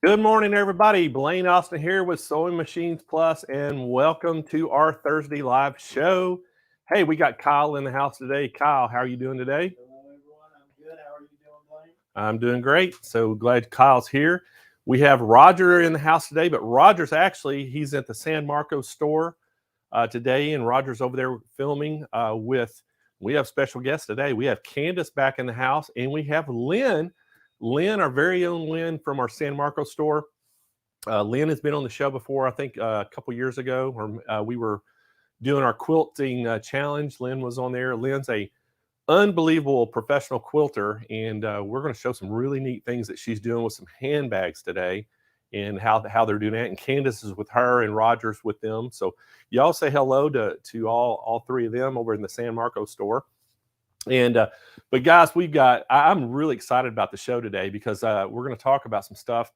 Good morning, everybody. Blaine Austin here with Sewing Machines Plus, and welcome to our Thursday live show. Hey, we got Kyle in the house today. Kyle, how are you doing today? Hello, everyone. I'm good. How are you doing, Blaine? I'm doing great. So glad Kyle's here. We have Roger in the house today, but Roger's he's at the San Marcos store today, and Roger's over there filming we have special guests today. We have Candace back in the house, and we have Lynn. Lynn, our very own Lynn from our San Marcos store. Lynn has been on the show before, I think a couple years ago, or we were doing our quilting challenge. Lynn was on there. Lynn's a unbelievable professional quilter, and we're going to show some really neat things that she's doing with some handbags today and how they're doing that. And Candace is with her and Roger's with them. So y'all say hello to all three of them over in the San Marcos store. And but guys, I'm really excited about the show today because we're going to talk about some stuff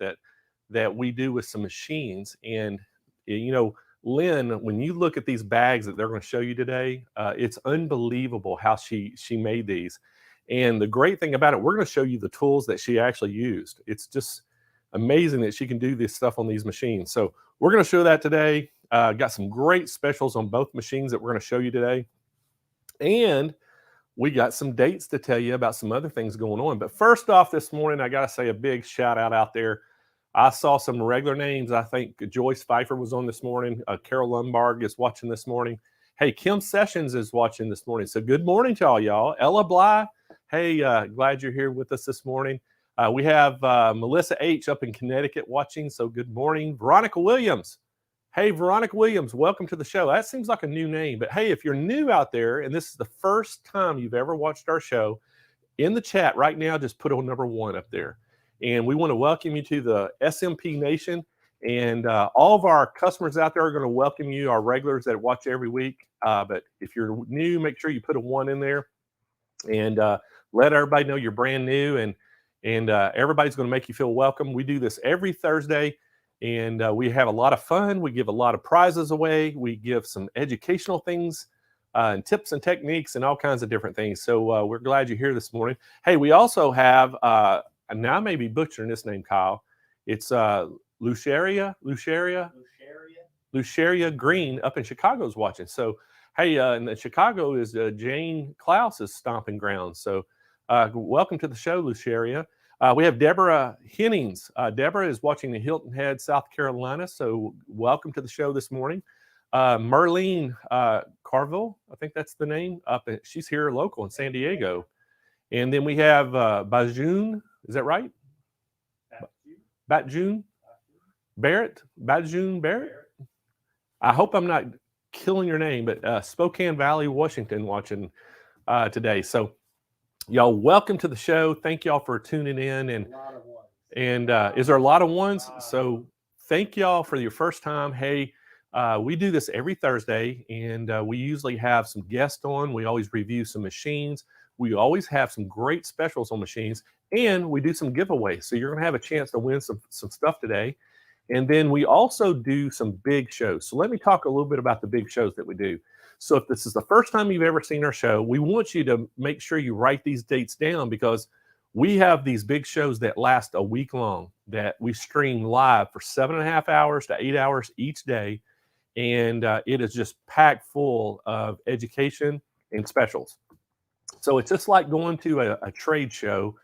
that we do with some machines. And you know, Lynn, when you look at these bags that they're going to show you today, it's unbelievable how she made these. And the great thing about it, we're going to show you the tools that she actually used. It's just amazing that she can do this stuff on these machines. So we're going to show that today. Got some great specials on both machines that we're going to show you today. And we got some dates to tell you about some other things going on. But first off this morning, I got to say a big shout out there. I saw some regular names. I think Joyce Pfeiffer was on this morning. Carol Lundberg is watching this morning. Hey, Kim Sessions is watching this morning. So good morning to all y'all. Ella Bly, hey, glad you're here with us this morning. We have Melissa H. up in Connecticut watching. So good morning. Veronica Williams. Hey, Veronica Williams, welcome to the show. That seems like a new name, but hey, if you're new out there and this is the first time you've ever watched our show, in the chat right now, just put on number 1 up there. And we want to welcome you to the SMP Nation. And all of our customers out there are going to welcome you, our regulars that watch every week. But if you're new, make sure you put a 1 in there and let everybody know you're brand new. And everybody's going to make you feel welcome. We do this every Thursday. And we have a lot of fun. We give a lot of prizes away. We give some educational things and tips and techniques and all kinds of different things. So we're glad you're here this morning. Hey, we also have, now I may be butchering this name, Kyle. It's Luceria Green up in Chicago is watching. So, hey, in Chicago is Jane Klaus's stomping ground. So welcome to the show, Luceria. We have Deborah Hennings. Deborah is watching the Hilton Head, South Carolina. So welcome to the show this morning. Merlene Carville, I think that's the name. She's here local in San Diego. And then we have Bajun, is that right? Bajun Barrett? Bajun Barrett? I hope I'm not killing your name, but Spokane Valley, Washington watching today. So y'all, welcome to the show. Thank y'all for tuning in. And is there a lot of ones? So thank y'all for your first time. Hey, we do this every Thursday, and we usually have some guests on. We always review some machines. We always have some great specials on machines, and we do some giveaways. So you're going to have a chance to win some stuff today. And then we also do some big shows. So let me talk a little bit about the big shows that we do. So if this is the first time you've ever seen our show, we want you to make sure you write these dates down because we have these big shows that last a week long that we stream live for 7.5 hours to 8 hours each day. And it is just packed full of education and specials. So it's just like going to a trade show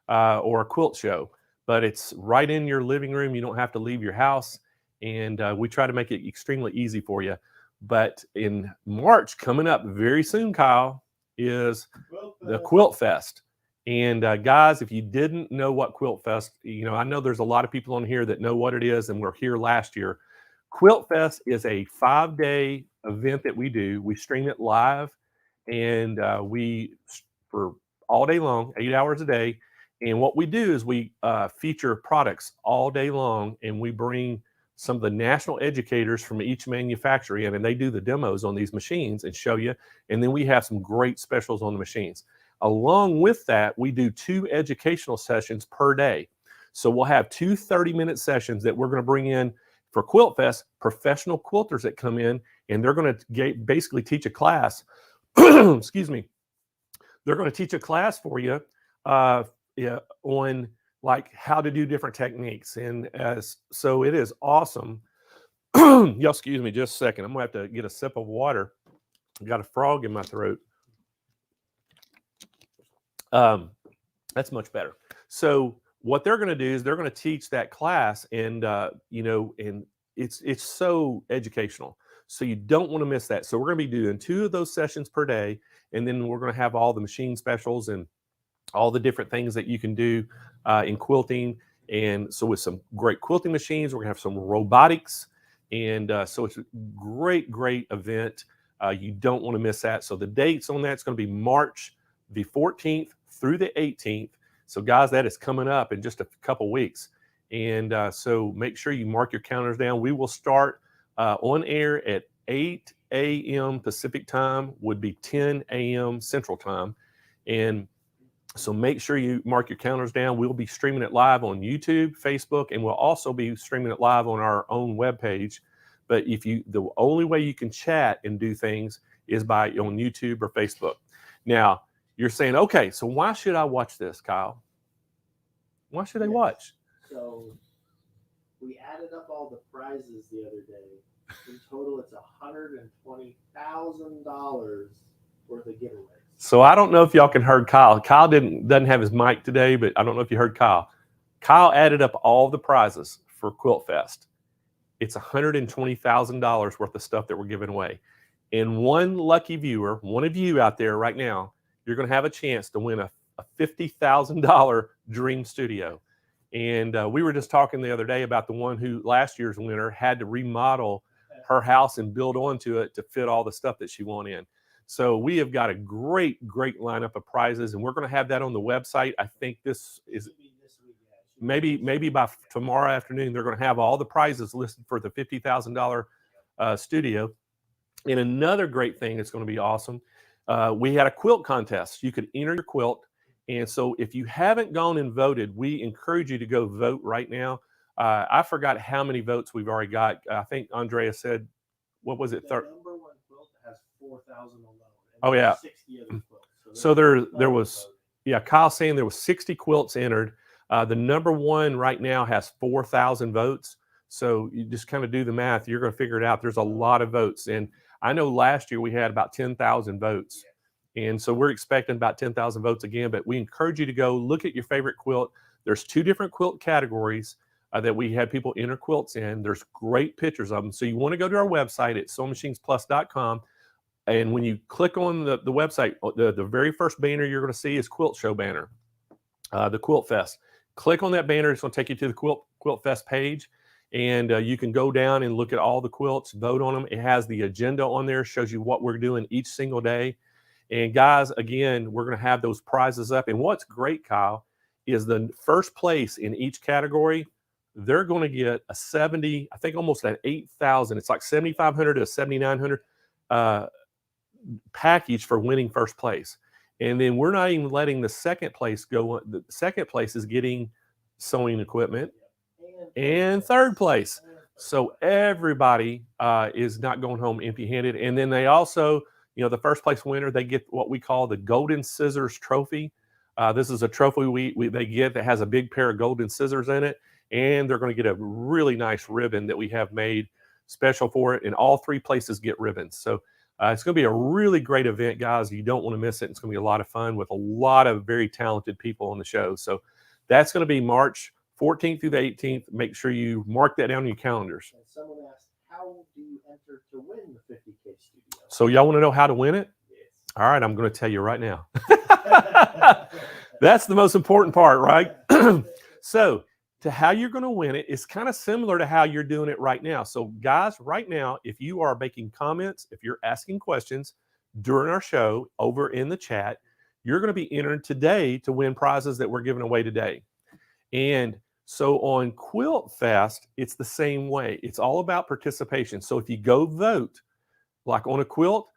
or a quilt show, but it's right in your living room. You don't have to leave your house. And we try to make it extremely easy for you. But in March, coming up very soon, Kyle, is the Quilt Fest. And guys, if you didn't know what Quilt Fest, I know there's a lot of people on here that know what it is and were here last year. Quilt Fest is a 5-day event that we do. We stream it live, and for all day long, 8 hours a day. And what we do is we feature products all day long, and we bring some of the national educators from each manufacturer in, and they do the demos on these machines and show you. And then we have some great specials on the machines. Along with that, we do 2 educational sessions per day. So we'll have 2 30-minute sessions that we're going to bring in for Quilt Fest, professional quilters that come in, and they're going to basically teach a class. Excuse me. They're going to teach a class for you on like how to do different techniques. And so it is awesome. Y'all excuse me just a second. I'm gonna have to get a sip of water. I got a frog in my throat. That's much better. So what they're going to do is they're going to teach that class, and and it's so educational. So you don't want to miss that. So we're going to be doing 2 of those sessions per day, and then we're going to have all the machine specials and all the different things that you can do in quilting. And so with some great quilting machines, we're going to have some robotics, and so it's a great event. You don't want to miss that. So the dates on that's going to be March the 14th through the 18th. So guys, that is coming up in just a couple weeks. And so make sure you mark your calendars down. We will start on air at 8 a.m. Pacific time, would be 10 a.m. Central time. And so make sure you mark your calendars down. We'll be streaming it live on YouTube, Facebook, and we'll also be streaming it live on our own webpage. But the only way you can chat and do things is by on YouTube or Facebook. Now, you're saying, okay, so why should I watch this, Kyle? Why should I watch? So we added up all the prizes the other day. In total, it's $120,000 worth of giveaways. So I don't know if y'all can heard Kyle. Kyle doesn't have his mic today, but I don't know if you heard Kyle. Kyle added up all the prizes for Quilt Fest. It's $120,000 worth of stuff that we're giving away. And one lucky viewer, one of you out there right now, you're going to have a chance to win a $50,000 Dream Studio. And we were just talking the other day about the one who last year's winner had to remodel her house and build onto it to fit all the stuff that she wanted in. So we have got a great lineup of prizes, and we're going to have that on the website. I think this is maybe by tomorrow afternoon, they're going to have all the prizes listed for the $50,000 studio. And another great thing that's going to be awesome, we had a quilt contest. You could enter your quilt. And so if you haven't gone and voted, we encourage you to go vote right now. I forgot how many votes we've already got. I think Andrea said, what was it? The number one quilt has 4,000 alone. Oh, yeah. 60 other quilts. So there was, yeah, Kyle saying there was 60 quilts entered. The number one right now has 4,000 votes. So you just kind of do the math. You're going to figure it out. There's a lot of votes. And I know last year we had about 10,000 votes. And so we're expecting about 10,000 votes again. But we encourage you to go look at your favorite quilt. There's 2 different quilt categories that we had people enter quilts in. There's great pictures of them. So you want to go to our website at SewingMachinesPlus.com. And when you click on the website, the very first banner you're going to see is Quilt Show banner, the Quilt Fest. Click on that banner. It's going to take you to the Quilt Fest page. And you can go down and look at all the quilts, vote on them. It has the agenda on there, shows you what we're doing each single day. And guys, again, we're going to have those prizes up. And what's great, Kyle, is the first place in each category, they're going to get a 70, I think almost an 8,000. It's like 7,500 to 7,900 package for winning first place. And then we're not even letting the second place go. The second place is getting sewing equipment and third place. So everybody is not going home empty-handed. And then they also, the first place winner, they get what we call the Golden Scissors Trophy. This is a trophy they get that has a big pair of golden scissors in it. And they're going to get a really nice ribbon that we have made special for it. And all 3 places get ribbons. So it's going to be a really great event, guys. You don't want to miss it. It's going to be a lot of fun with a lot of very talented people on the show. So that's going to be March 14th through the 18th. Make sure you mark that down in your calendars. And someone asked, how do you enter to win the 50K studio? So y'all want to know how to win it? Yes. All right, I'm going to tell you right now. That's the most important part, right? So to how you're going to win it is kind of similar to how you're doing it right now. So guys, right now, if you are making comments, if you're asking questions during our show over in the chat, you're going to be entered today to win prizes that we're giving away today. And so on Quilt Fest, it's the same way. It's all about participation. So if you go vote, like on a quilt,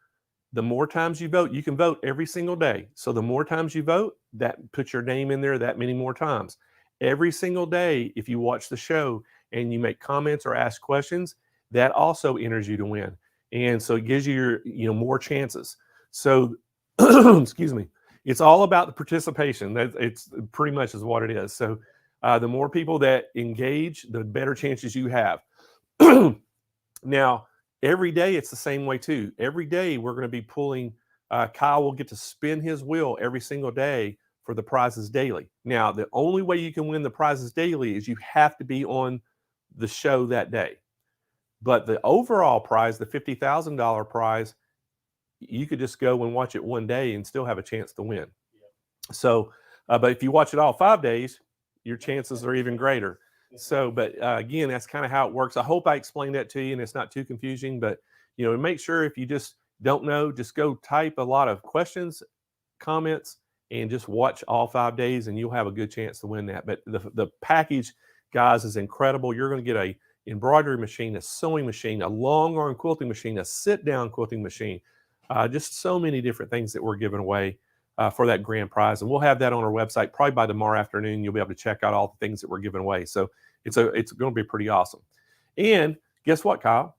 the more times you vote, you can vote every single day. So the more times you vote, that puts your name in there that many more times. Every single day, if you watch the show and you make comments or ask questions, that also enters you to win. And so it gives you more chances. So, excuse me, it's all about the participation. It's pretty much is what it is. So The more people that engage, the better chances you have. Now, every day it's the same way too. Every day we're going to be pulling, Kyle will get to spin his wheel every single day for the prizes daily. Now, the only way you can win the prizes daily is you have to be on the show that day. But the overall prize, the $50,000 prize, you could just go and watch it one day and still have a chance to win. Yeah. So, but if you watch it all 5 days, your chances are even greater. So, but again, that's kind of how it works. I hope I explained that to you and it's not too confusing, but you know, make sure if you just don't know, just go type a lot of questions, comments, and just watch all 5 days and you'll have a good chance to win that. But the package, guys, is incredible. You're going to get a embroidery machine, a sewing machine, a long arm quilting machine, a sit down quilting machine, just so many different things that we're giving away for that grand prize. And we'll have that on our website probably by tomorrow afternoon. You'll be able to check out all the things that we're giving away. So it's going to be pretty awesome. And guess what, Kyle?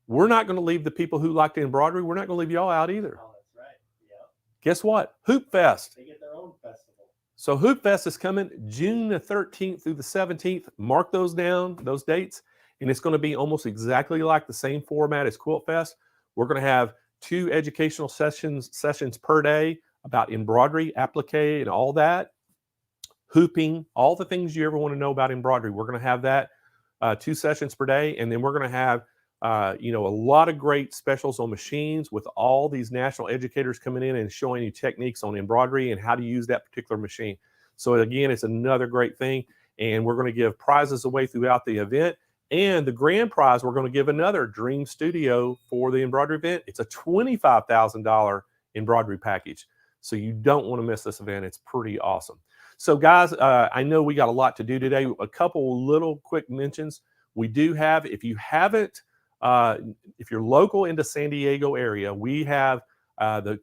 We're not going to leave the people who like the embroidery. We're not going to leave y'all out either. Oh, that's right. Yeah. Guess what? Hoop Fest. They get their own festival. So Hoop Fest is coming June the 13th through the 17th. Mark those down, those dates. And it's going to be almost exactly like the same format as Quilt Fest. We're going to have 2 educational sessions per day about embroidery, applique, and all that. Hooping, all the things you ever want to know about embroidery. We're going to have that 2 sessions per day. And then we're going to have a lot of great specials on machines with all these national educators coming in and showing you techniques on embroidery and how to use that particular machine. So again, it's another great thing. And we're going to give prizes away throughout the event. And the grand prize, we're going to give another Dream Studio for the embroidery event. It's a $25,000 embroidery package. So you don't want to miss this event. It's pretty awesome. So guys, I know we got a lot to do today. A couple little quick mentions. We do have, if you haven't, if you're local in the San Diego area, we have the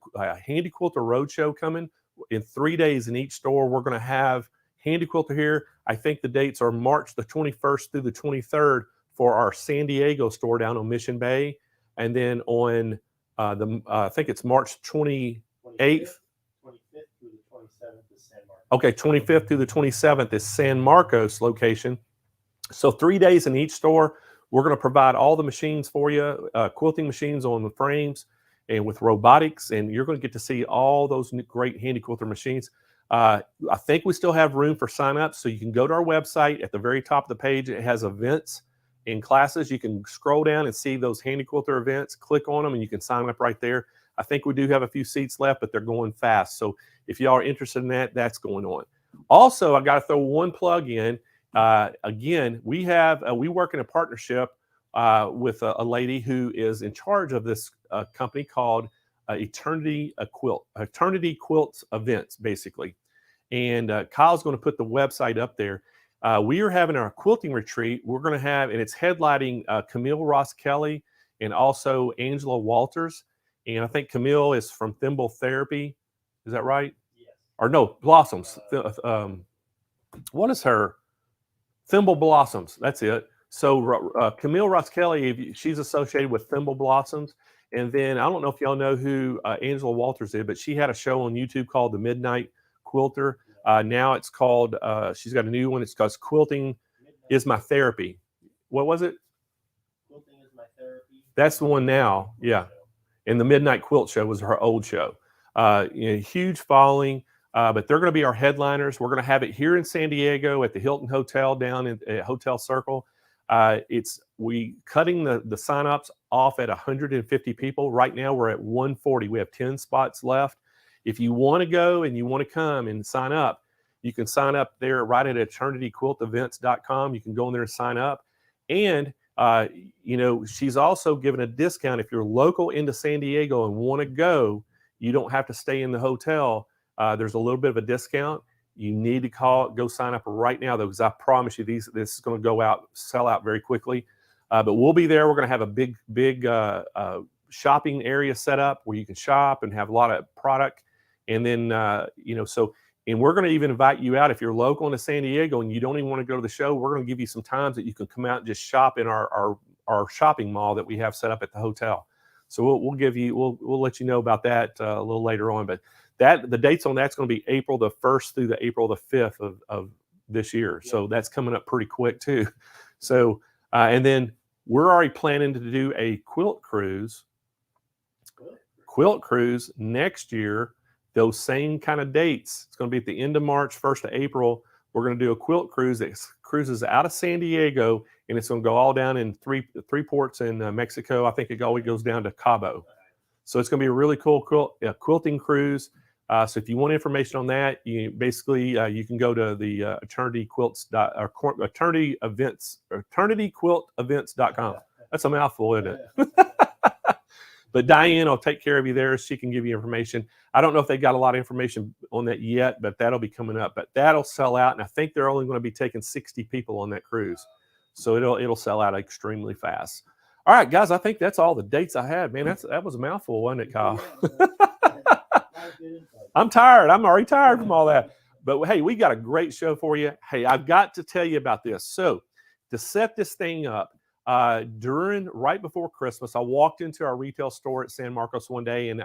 Handy Quilter Roadshow coming in 3 days in each store. We're going to have Handy Quilter here. I think the dates are March the 21st through the 23rd for our San Diego store down on Mission Bay. And then on I think it's March 28th. 25th through the 27th is San Marcos. Okay, 25th through the 27th is San Marcos location. So 3 days in each store. We're going to provide all the machines for you, quilting machines on the frames and with robotics, and you're going to get to see all those great Handy Quilter machines. I think we still have room for sign-ups, so you can go to our website. At the very top of the page, it has events and classes. You can scroll down and see those Handy Quilter events, click on them, and you can sign up right there. I think we do have a few seats left, but they're going fast. So if y'all are interested in that, that's going on. Also, I got to throw one plug in. Again, we work in a partnership with a lady who is in charge of this company called Eternity Quilts Events, basically. And Kyle's going to put the website up there. We are having our quilting retreat. We're going to have, and it's headlining Camille Ross Kelly and also Angela Walters. And I think Camille is from Thimble Therapy. Is that right? Yes. Or no, Blossoms. What is her? Thimble Blossoms. That's it. So Camille Ross Kelly, she's associated with Thimble Blossoms. And then I don't know if y'all know who Angela Walters is, but she had a show on YouTube called The Midnight Quilter. Now it's called, she's got a new one. It's called Quilting is My Therapy. What was it? Quilting is My Therapy. That's the one now. Yeah. And The Midnight Quilt Show was her old show. Huge following, but they're going to be our headliners. We're going to have it here in San Diego at the Hilton Hotel down at Hotel Circle. We cutting the sign-ups off at 150 people. Right now we're at 140. We have 10 spots left. If you want to go and you want to come and sign up, you can sign up there right at eternityquiltevents.com. You can go in there and sign up. And, she's also given a discount. If you're local into San Diego and want to go, you don't have to stay in the hotel. There's a little bit of a discount. You need to go sign up right now, though, because I promise you this is going to sell out very quickly. But we'll be there. We're going to have a big shopping area set up where you can shop and have a lot of product. And then, and we're going to even invite you out if you're local into San Diego and you don't even want to go to the show. We're going to give you some times that you can come out and just shop in our shopping mall that we have set up at the hotel. So we'll let you know about that a little later on. But the dates on that's going to be April the 1st through the April the 5th of this year. So that's coming up pretty quick too. So, and then we're already planning to do a quilt cruise next year, those same kind of dates. It's going to be at the end of March, 1st of April. We're going to do a quilt cruise that cruises out of San Diego, and it's going to go all down in three ports in Mexico. I think it always goes down to Cabo. So it's going to be a really cool quilting cruise. So if you want information on that, you basically you can go to the eternityquiltevents.com. That's a mouthful, isn't it? But Diane will take care of you there. She can give you information. I don't know if they got a lot of information on that yet, but that'll be coming up. But that'll sell out, and I think they're only going to be taking 60 people on that cruise. So it'll sell out extremely fast. All right, guys, I think that's all the dates I had. Man, that was a mouthful, wasn't it, Kyle? I'm tired. I'm already tired from all that. But hey, we got a great show for you. Hey, I've got to tell you about this. So to set this thing up, right before Christmas, I walked into our retail store at San Marcos one day, and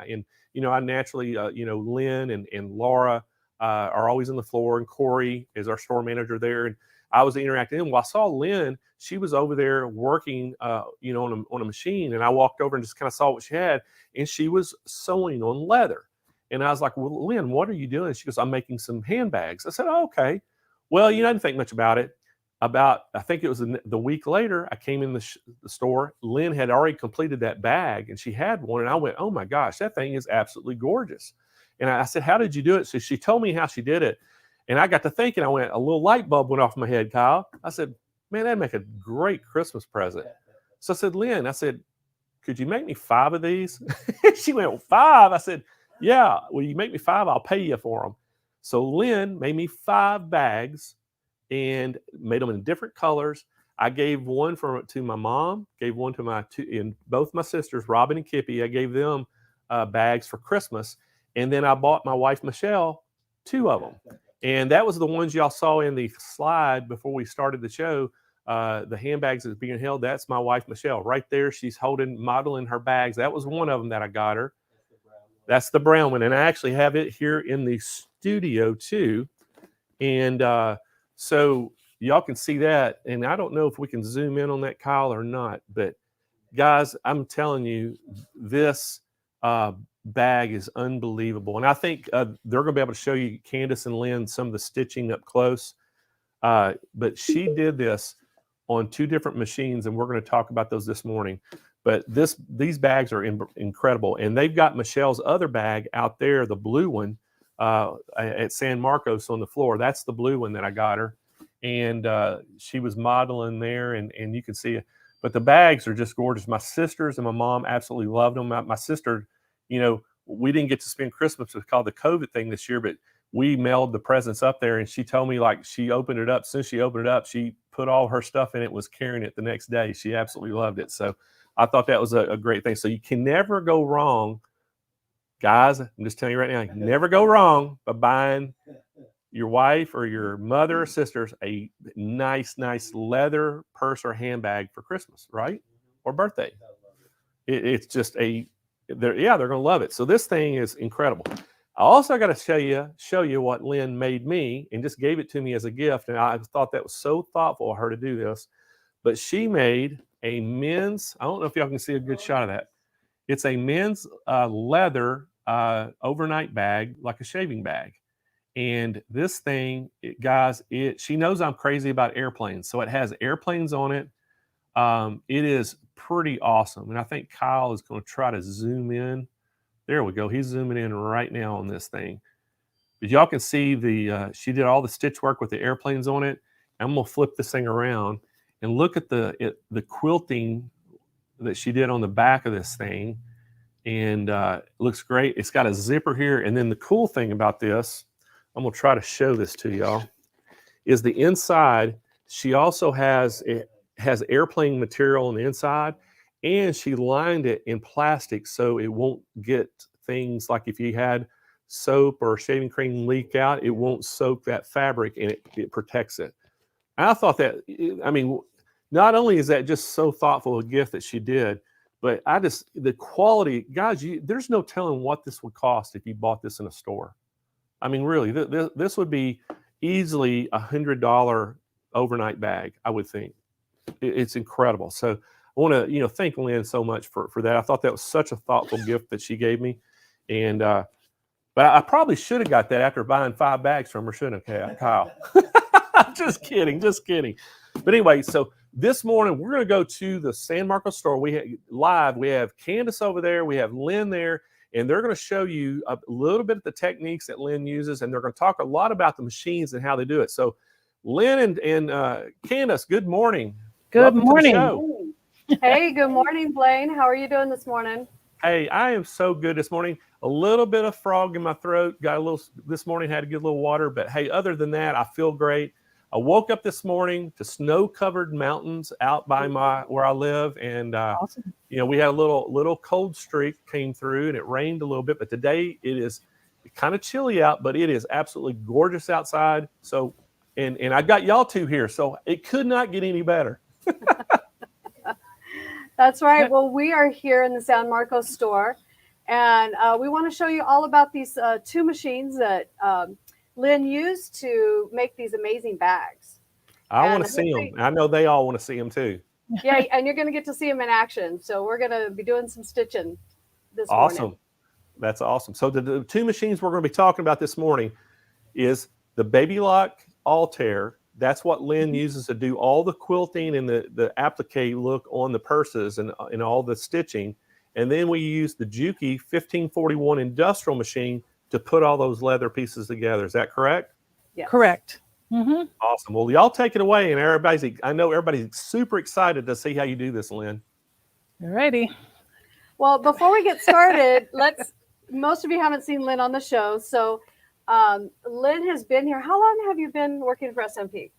you know, I naturally, you know, Lynn and Laura are always on the floor, and Corey is our store manager there, and I was interacting. And I saw Lynn; she was over there working, you know, on a machine, and I walked over and just kind of saw what she had, and she was sewing on leather. And I was like, "Well, Lynn, what are you doing?" She goes, "I'm making some handbags." I said, "Oh, okay." Well, you know, I didn't think much about it. I think it was the week later, I came in the store. Lynn had already completed that bag, and she had one. And I went, "Oh my gosh, that thing is absolutely gorgeous." And I said, "How did you do it?" So she told me how she did it. And I got to thinking, a little light bulb went off my head, Kyle. I said, "Man, that'd make a great Christmas present." So I said, "Lynn," I said, "could you make me 5 of these?" She went, "Well, 5?" I said, "Yeah, well, you make me 5, I'll pay you for them." So Lynn made me 5 bags and made them in different colors. I gave one to my mom, gave one to both my sisters, Robin and Kippy. I gave them bags for Christmas. And then I bought my wife, Michelle, 2 of them. And that was the ones y'all saw in the slide before we started the show. The handbags that's being held, that's my wife, Michelle. Right there, she's modeling her bags. That was one of them that I got her. That's the brown one. And I actually have it here in the studio too. And so y'all can see that. And I don't know if we can zoom in on that, Kyle, or not. But guys, I'm telling you, this bag is unbelievable. And I think they're going to be able to show you, Candace and Lynn, some of the stitching up close. But she did this on 2 different machines, and we're going to talk about those this morning. But these bags are incredible. And they've got Michelle's other bag out there, the blue one, at San Marcos on the floor. That's the blue one that I got her. And she was modeling there, and you can see it. But the bags are just gorgeous. My sisters and my mom absolutely loved them. My sister, you know, we didn't get to spend Christmas because of the COVID thing this year, but we mailed the presents up there, and she told me, like, she opened it up. Since she opened it up, she put all her stuff in it, was carrying it the next day. She absolutely loved it. So I thought that was a great thing. So you can never go wrong, guys. I'm just telling you right now, you can never go wrong by buying your wife or your mother or sisters a nice leather purse or handbag for Christmas, right? Or birthday. It's just they're going to love it. So this thing is incredible. I also got to show you what Lynn made me and just gave it to me as a gift. And I thought that was so thoughtful of her to do this. But she made a men's, I don't know if y'all can see a good shot of that. It's a men's leather overnight bag, like a shaving bag. And this thing, guys, she knows I'm crazy about airplanes. So it has airplanes on it. It is pretty awesome. And I think Kyle is going to try to zoom in. There we go. He's zooming in right now on this thing. But y'all can see she did all the stitch work with the airplanes on it. I'm going to flip this thing around and look at the quilting that she did on the back of this thing. And it looks great. It's got a zipper here. And then the cool thing about this, I'm going to try to show this to y'all, is the inside. She also has airplane material on the inside, and she lined it in plastic so it won't get things like if you had soap or shaving cream leak out, it won't soak that fabric, and it protects it. I thought that, I mean, not only is that just so thoughtful a gift that she did, but the quality, guys, there's no telling what this would cost if you bought this in a store. I mean, really, this would be, easily $100 overnight bag, I would think. It's incredible. So I want to, thank Lynn so much for that. I thought that was such a thoughtful gift that she gave me. And, but I probably should have got that after buying 5 bags from her, shouldn't I, Kyle? Just kidding. But anyway, so this morning we're going to go to the San Marcos store. We have Candace over there. We have Lynn there. And they're going to show you a little bit of the techniques that Lynn uses. And they're going to talk a lot about the machines and how they do it. So Lynn and Candace, good morning. Good Welcome morning. to the show. Hey, good morning, Blaine. How are you doing this morning? Hey, I am so good this morning. A little bit of frog in my throat. Got a little this morning, had to get a little water. But hey, other than that, I feel great. I woke up this morning to snow-covered mountains out by where I live. And, Awesome. We had a little cold streak came through and it rained a little bit. But today it is kind of chilly out, but it is absolutely gorgeous outside. So, and I got y'all two here. So it could not get any better. That's right. Well, we are here in the San Marcos store, and we want to show you all about these 2 machines that Lynn used to make these amazing bags. I want to see them. I know they all want to see them too. Yeah, and you're going to get to see them in action. So we're going to be doing some stitching this morning. Awesome. That's awesome. So the 2 machines we're going to be talking about this morning is the Baby Lock Altair. That's what Lynn uses to do all the quilting and the applique look on the purses and all the stitching. And then we use the Juki 1541 industrial machine to put all those leather pieces together. Is that correct? Yes. Correct. Mm-hmm. Awesome. Well, y'all take it away. And I know everybody's super excited to see how you do this, Lynn. All righty. Well, before we get started, most of you haven't seen Lynn on the show. So Lynn has been here. How long have you been working for SMP?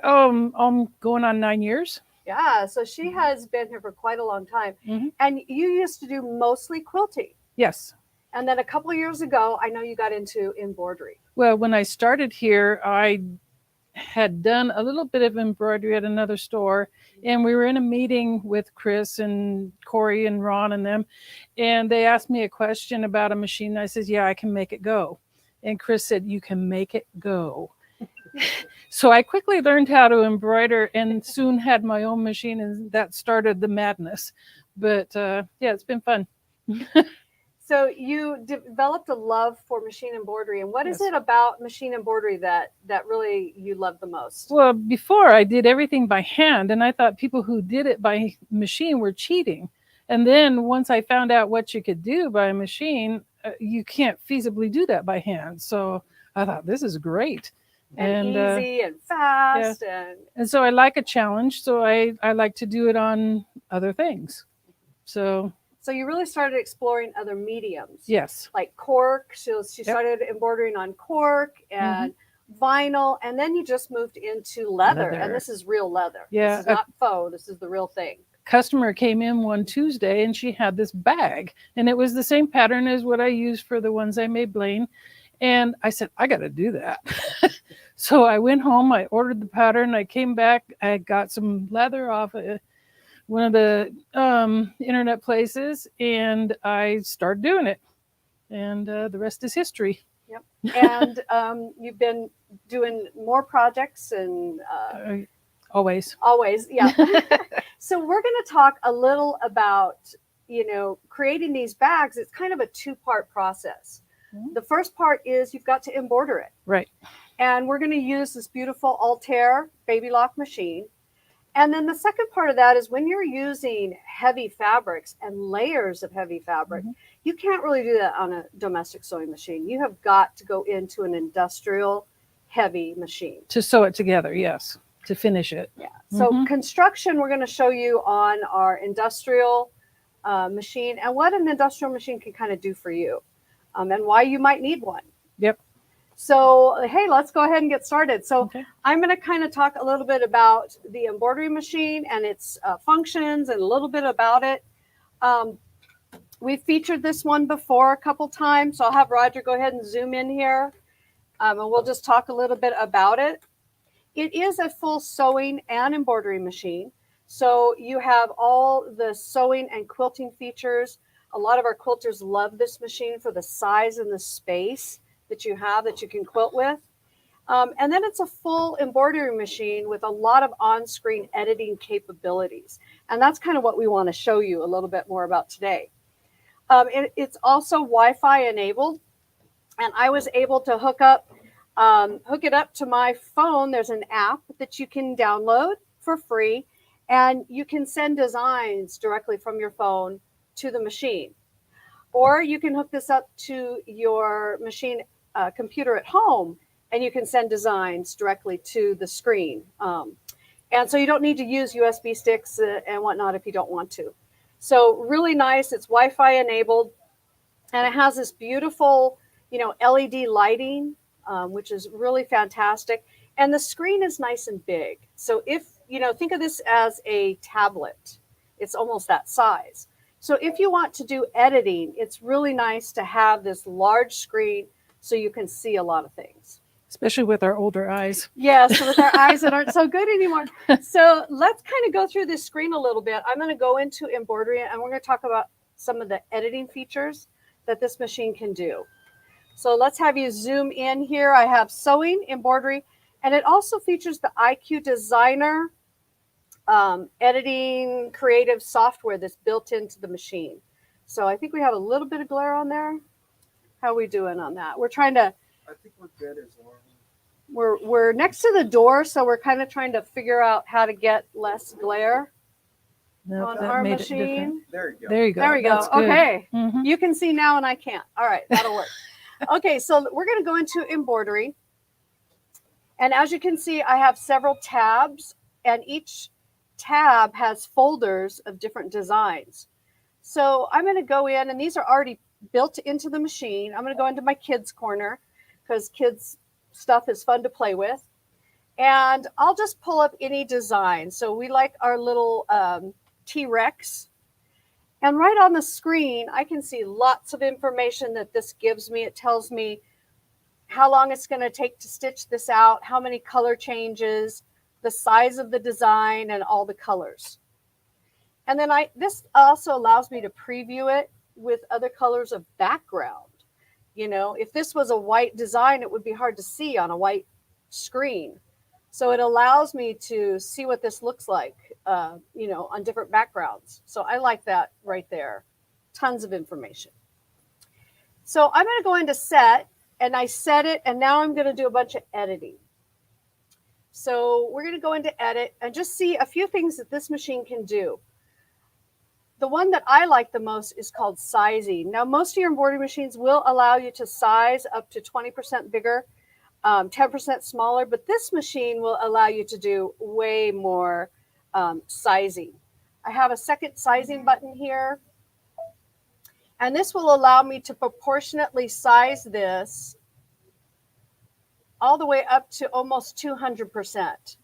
I'm going on 9 years. Yeah, so she has been here for quite a long time. Mm-hmm. And you used to do mostly quilting. Yes. And then a couple of years ago, I know you got into embroidery. Well, when I started here, I had done a little bit of embroidery at another store, and we were in a meeting with Chris and Corey and Ron and them, and they asked me a question about a machine. I said, yeah, I can make it go. And Chris said, you can make it go. So I quickly learned how to embroider and soon had my own machine, and that started the madness. But yeah, it's been fun. So you developed a love for machine embroidery. And what is it about machine embroidery that really you love the most? Well, before I did everything by hand, and I thought people who did it by machine were cheating. And then once I found out what you could do by a machine, you can't feasibly do that by hand. So I thought, this is great. And easy and fast. Yeah. And so I like a challenge. So I like to do it on other things. So you really started exploring other mediums. Yes. Like cork. She started embroidering on cork and vinyl. And then you just moved into leather. And this is real leather. Yeah. This is not faux. This is the real thing. Customer came in one Tuesday and she had this bag. And it was the same pattern as what I used for the ones I made Blaine. And I said, I got to do that. So I went home, I ordered the pattern, I came back, I got some leather off of one of the internet places, and I started doing it. And the rest is history. Yep. And you've been doing more projects and always. Yeah. So we're going to talk a little about, creating these bags. It's kind of a 2-part process. Mm-hmm. The first part is you've got to embroider it. Right. And we're going to use this beautiful Altair baby lock machine. And then the second part of that is when you're using heavy fabrics and layers of heavy fabric, you can't really do that on a domestic sewing machine. You have got to go into an industrial heavy machine. To sew it together, yes. To finish it. Yeah. So construction, we're going to show you on our industrial machine and what an industrial machine can kind of do for you and why you might need one. Yep. So, hey, let's go ahead and get started. So I'm going to kind of talk a little bit about the embroidery machine and its functions and a little bit about it. We've featured this one before a couple times, so I'll have Roger go ahead and zoom in here, and we'll just talk a little bit about it. It is a full sewing and embroidery machine. So you have all the sewing and quilting features. A lot of our quilters love this machine for the size and the space that you have that you can quilt with. And then it's a full embroidery machine with a lot of on-screen editing capabilities. And that's kind of what we want to show you a little bit more about today. It's also Wi-Fi enabled. And I was able to hook it up to my phone. There's an app that you can download for free, and you can send designs directly from your phone to the machine. Or you can hook this up to your machine computer at home, and you can send designs directly to the screen. And so you don't need to use USB sticks and whatnot if you don't want to. So really nice. It's Wi-Fi enabled, and it has this beautiful, LED lighting, which is really fantastic. And the screen is nice and big. So if, think of this as a tablet, it's almost that size. So if you want to do editing, it's really nice to have this large screen so you can see a lot of things. Especially with our older eyes. Yes, with our eyes that aren't so good anymore. So let's kind of go through this screen a little bit. I'm going to go into embroidery, and we're going to talk about some of the editing features that this machine can do. So let's have you zoom in here. I have sewing, embroidery, and it also features the IQ Designer editing creative software that's built into the machine. So I think we have a little bit of glare on there. How are we doing on that? We're trying to... I think we're good as well. We're next to the door, so we're kind of trying to figure out how to get less glare on our machine. There you go. There you go. There we go. That's good. Okay. Mhm. You can see now and I can't. All right, that'll work. Okay, so we're going to go into embroidery. And as you can see, I have several tabs, and each tab has folders of different designs. So I'm going to go in, and these are already built into the machine. I'm going to go into my kids corner because kids stuff is fun to play with. And I'll just pull up any design. So we like our little T-Rex. And right on the screen, I can see lots of information that this gives me. It tells me how long it's going to take to stitch this out, how many color changes, the size of the design, and all the colors. And then this also allows me to preview it with other colors of background. If this was a white design, it would be hard to see on a white screen. So it allows me to see what this looks like, on different backgrounds. So I like that right there. Tons of information. So I'm going to go into set, and I set it, and now I'm going to do a bunch of editing. So we're going to go into edit and just see a few things that this machine can do. The one that I like the most is called sizing. Now, most of your embroidery machines will allow you to size up to 20% bigger, 10% smaller, but this machine will allow you to do way more sizing. I have a second sizing button here, and this will allow me to proportionately size this all the way up to almost 200%.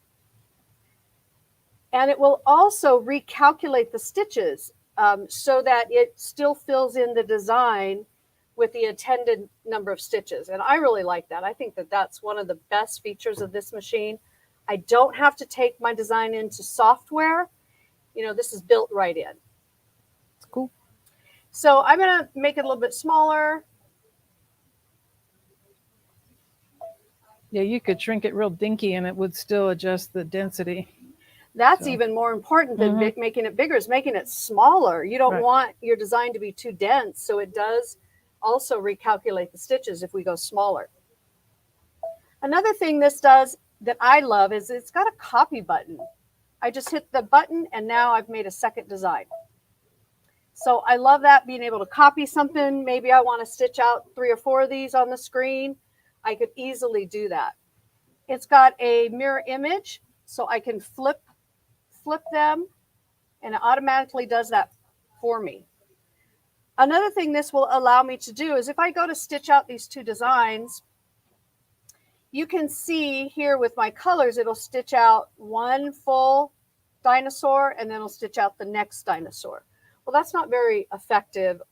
And it will also recalculate the stitches so that it still fills in the design with the intended number of stitches. And I really like that. I think that that's one of the best features of this machine. I don't have to take my design into software. This is built right in. It's cool. So I'm going to make it a little bit smaller. Yeah, you could shrink it real dinky and it would still adjust the density. That's even more important than making it bigger, is making it smaller. You don't want your design to be too dense, so it does also recalculate the stitches if we go smaller. Another thing this does that I love is it's got a copy button. I just hit the button, and now I've made a second design. So I love that, being able to copy something. Maybe I want to stitch out 3 or 4 of these on the screen. I could easily do that. It's got a mirror image, so I can flip them, and it automatically does that for me. Another thing this will allow me to do is if I go to stitch out these 2 designs, you can see here with my colors, it'll stitch out one full dinosaur, and then it'll stitch out the next dinosaur. Well, that's not very effective.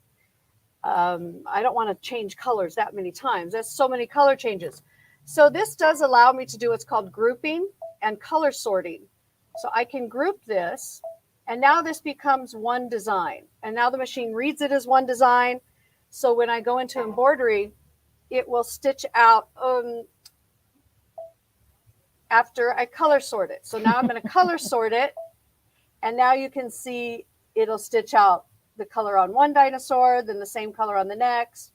I don't want to change colors that many times. That's so many color changes. So this does allow me to do what's called grouping and color sorting. So I can group this, and now this becomes one design. And now the machine reads it as one design. So when I go into embroidery, it will stitch out after I color sort it. So now I'm going to color sort it. And now you can see it'll stitch out the color on one dinosaur, then the same color on the next,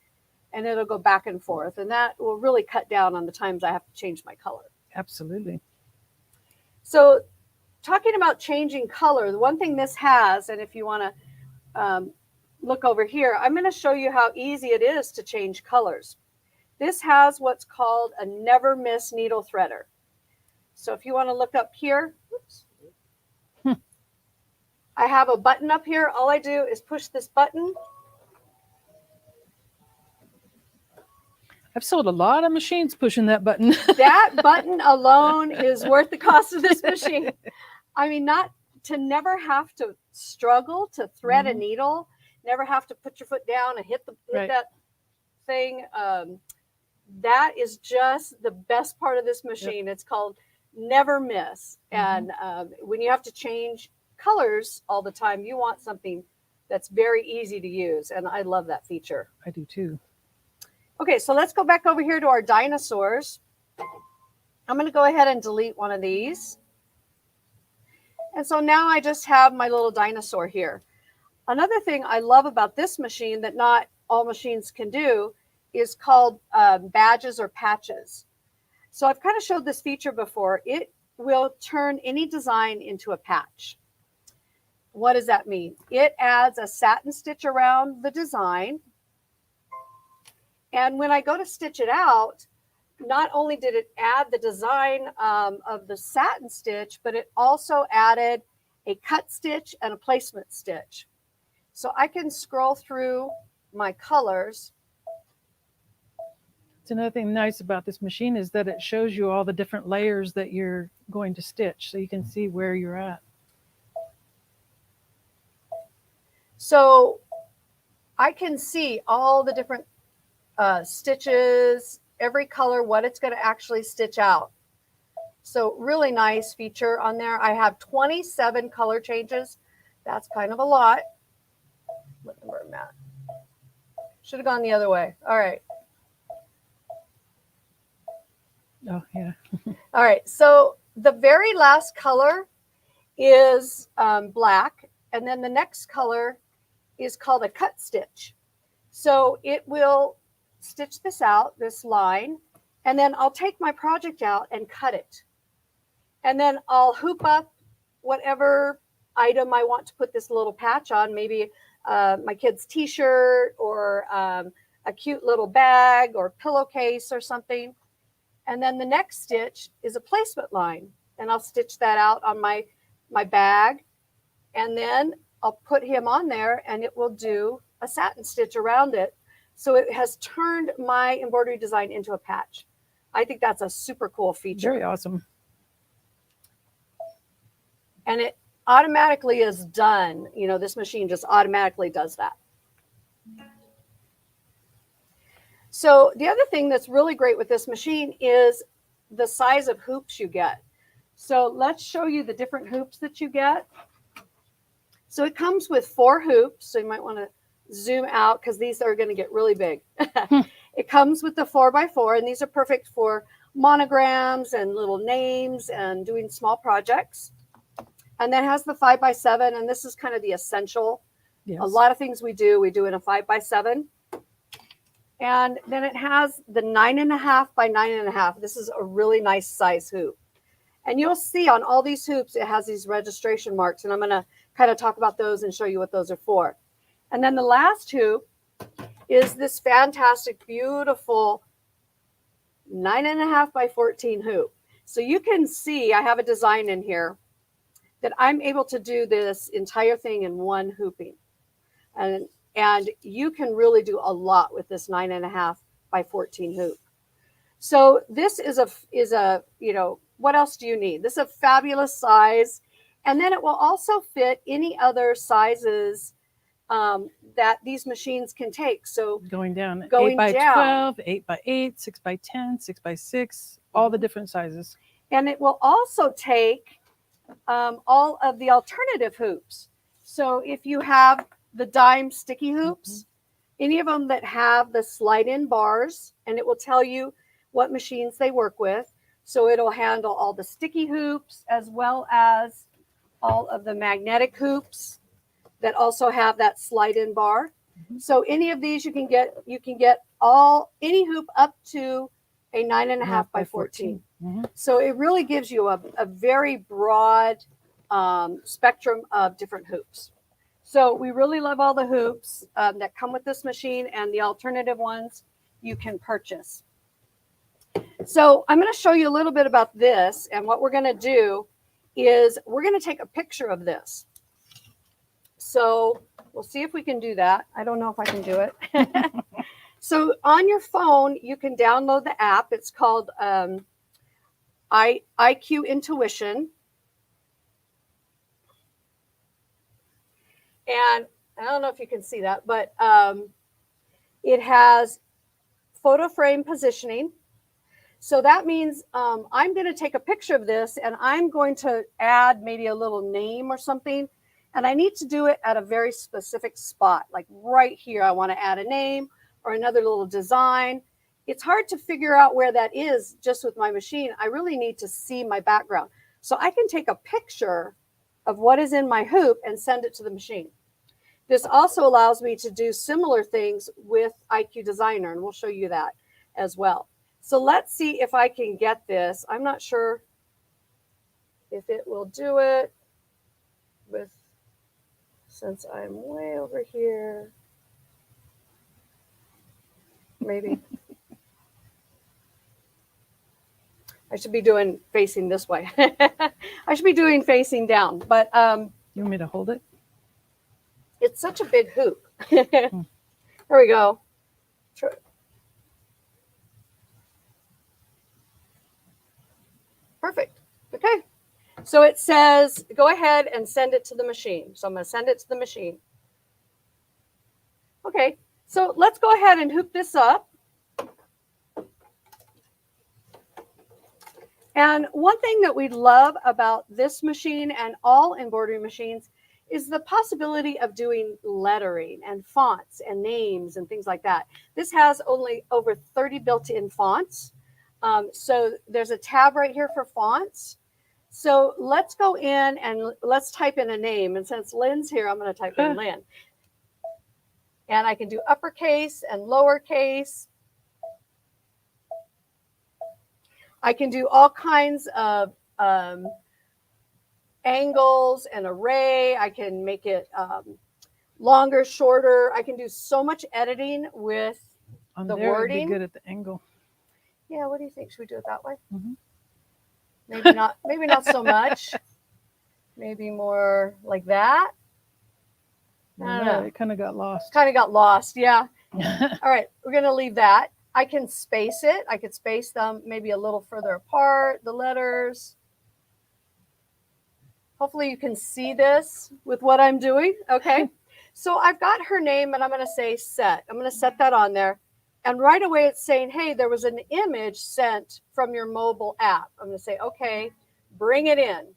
and it'll go back and forth. And that will really cut down on the times I have to change my color. Absolutely. So talking about changing color, the one thing this has, and if you want to look over here, I'm going to show you how easy it is to change colors. This has what's called a never miss needle threader. So if you want to look up here, oops, I have a button up here. All I do is push this button. I've sold a lot of machines pushing that button. That button alone is worth the cost of this machine. I mean, not to never have to struggle to thread a needle, never have to put your foot down and hit that thing. That is just the best part of this machine. Yep. It's called never miss. And when you have to change colors all the time, you want something that's very easy to use. And I love that feature. I do too. Okay, so let's go back over here to our dinosaurs. I'm going to go ahead and delete one of these. And so now I just have my little dinosaur here. Another thing I love about this machine that not all machines can do is called badges or patches. So I've kind of showed this feature before. It will turn any design into a patch. What does that mean? It adds a satin stitch around the design. And when I go to stitch it out, not only did it add the design of the satin stitch, but it also added a cut stitch and a placement stitch. So I can scroll through my colors. It's another thing nice about this machine is that it shows you all the different layers that you're going to stitch, so you can see where you're at. So I can see all the different stitches, every color, what it's going to actually stitch out. So really nice feature on there. I have 27 color changes. That's kind of a lot. What number am I? Should have gone the other way. All right. Oh, yeah. All right. So the very last color is black. And then the next color is called a cut stitch. So it will stitch this out, this line, and then I'll take my project out and cut it. And then I'll hoop up whatever item I want to put this little patch on, maybe my kid's t-shirt or a cute little bag or pillowcase or something. And then the next stitch is a placement line, and I'll stitch that out on my bag, and then I'll put him on there and it will do a satin stitch around it. So it has turned my embroidery design into a patch. I think that's a super cool feature. Very awesome. And it automatically is done. You know, this machine just automatically does that. So the other thing that's really great with this machine is the size of hoops you get. So let's show you the different hoops that you get. So it comes with 4 hoops. So you might want to zoom out because these are going to get really big. It comes with the 4x4, and these are perfect for monograms and little names and doing small projects. And then it has the 5x7, and this is kind of the essential. Yes. A lot of things we do in a 5x7. And then it has the 9.5 by 9.5. This is a really nice size hoop. And you'll see on all these hoops, it has these registration marks. And I'm going to kind of talk about those and show you what those are for. And then the last hoop is this fantastic, beautiful 9.5 by 14 hoop. So you can see I have a design in here that I'm able to do this entire thing in one hooping. And you can really do a lot with this 9.5 by 14 hoop. So this is a, you know, what else do you need? This is a fabulous size. And then it will also fit any other sizes that these machines can take. So going down 8 by 12, 8 by 8, 6 by 10, 6 by 6, all the different sizes. And it will also take all of the alternative hoops. So if you have the dime sticky hoops, any of them that have the slide-in bars, and it will tell you what machines they work with. So it'll handle all the sticky hoops as well as all of the magnetic hoops that also have that slide-in bar. So any of these you can get any hoop up to a 9.5 by 14. So it really gives you a very broad spectrum of different hoops. So we really love all the hoops that come with this machine, and the alternative ones you can purchase. So I'm going to show you a little bit about this, and what we're going to do is we're going to take a picture of this. So we'll see if we can do that. I don't know if I can do it. So on your phone, you can download the app. It's called IQ Intuition. And I don't know if you can see that, but it has photo frame positioning. So that means I'm going to take a picture of this, and I'm going to add maybe a little name or something. And I need to do it at a very specific spot, like right here. I want to add a name or another little design. It's hard to figure out where that is just with my machine. I really need to see my background. So I can take a picture of what is in my hoop and send it to the machine. This also allows me to do similar things with IQ Designer, and we'll show you that as well. So let's see if I can get this. I'm not sure if it will do it since I'm way over here. Maybe. I should be doing facing this way. I should be doing facing down, but You want me to hold it? it's such a big hoop. There we go. Perfect. Okay. So it says, go ahead and send it to the machine. So I'm going to send it to the machine. Okay. So let's go ahead and hoop this up. And one thing that we love about this machine and all embroidery machines is the possibility of doing lettering and fonts and names and things like that. This has only over 30 built-in fonts. So there's a tab right here for fonts. So let's go in and let's type in a name. And since Lynn's here, I'm going to type in Lynn. And I can do uppercase and lowercase. I can do all kinds of angles and array. I can make it longer, shorter. I can do so much editing with On the there, it'd wording. be good at the angle. Yeah, what do you think? Should we do it that way? Mm-hmm. Maybe not so much. Maybe more like that. I don't know. It kind of got lost. Kind of got lost, yeah. All right, we're going to leave that. I can space it. I could space them maybe a little further apart, the letters. Hopefully you can see this with what I'm doing. Okay. So I've got her name, and I'm going to say set. I'm going to set that on there. And right away it's saying, hey, there was an image sent from your mobile app. I'm going to say, okay, bring it in.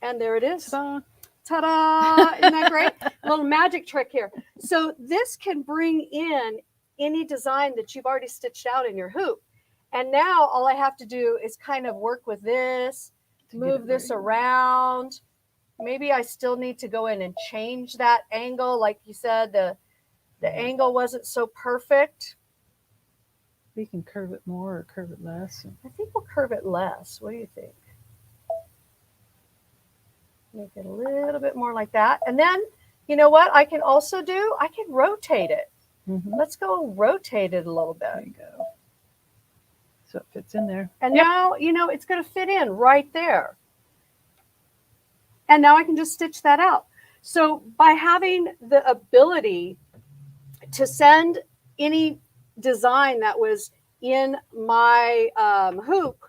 And there it is. Ta-da. Ta-da! Isn't that great? A little magic trick here. So this can bring in any design that you've already stitched out in your hoop. And now all I have to do is kind of work with this, move this around. Maybe I still need to go in and change that angle. Like you said, the angle wasn't so perfect. We can curve it more or curve it less. I think we'll curve it less. What do you think? Make it a little bit more like that. And then, you know what I can also do? I can rotate it. Mm-hmm. Let's go rotate it a little bit. There you go. So it fits in there. And now, you know, it's going to fit in right there. And now I can just stitch that out. So by having the ability to send any design that was in my hoop,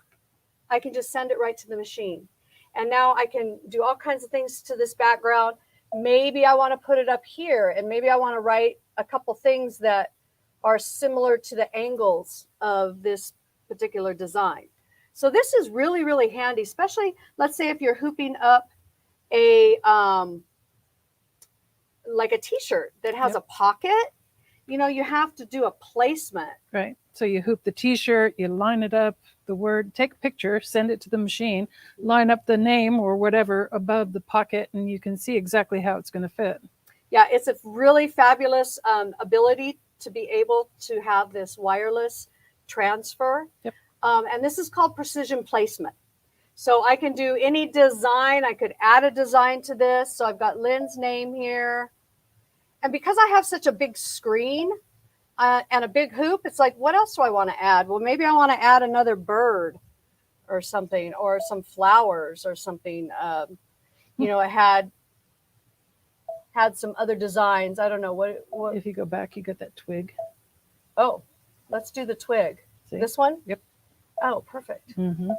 I can just send it right to the machine. And now I can do all kinds of things to this background. Maybe I want to put it up here, and maybe I want to write a couple things that are similar to the angles of this particular design. So this is really, really handy, especially, let's say if you're hooping up a like a t-shirt that has a pocket, you know, you have to do a placement. Right. So you hoop the t-shirt, you line it up, the word, take a picture, send it to the machine, line up the name or whatever above the pocket, and you can see exactly how it's going to fit. Yeah, it's a really fabulous ability to be able to have this wireless transfer. Yep. And this is called precision placement. So I can do any design. I could add a design to this. So I've got Lynn's name here. And because I have such a big screen and a big hoop, it's like, what else do I want to add? Well, maybe I want to add another bird or something, or some flowers or something. You know, I had some other designs. I don't know what. If you go back, you get that twig. Oh, let's do the twig. See? This one? Yep. Oh, perfect. Mm-hmm.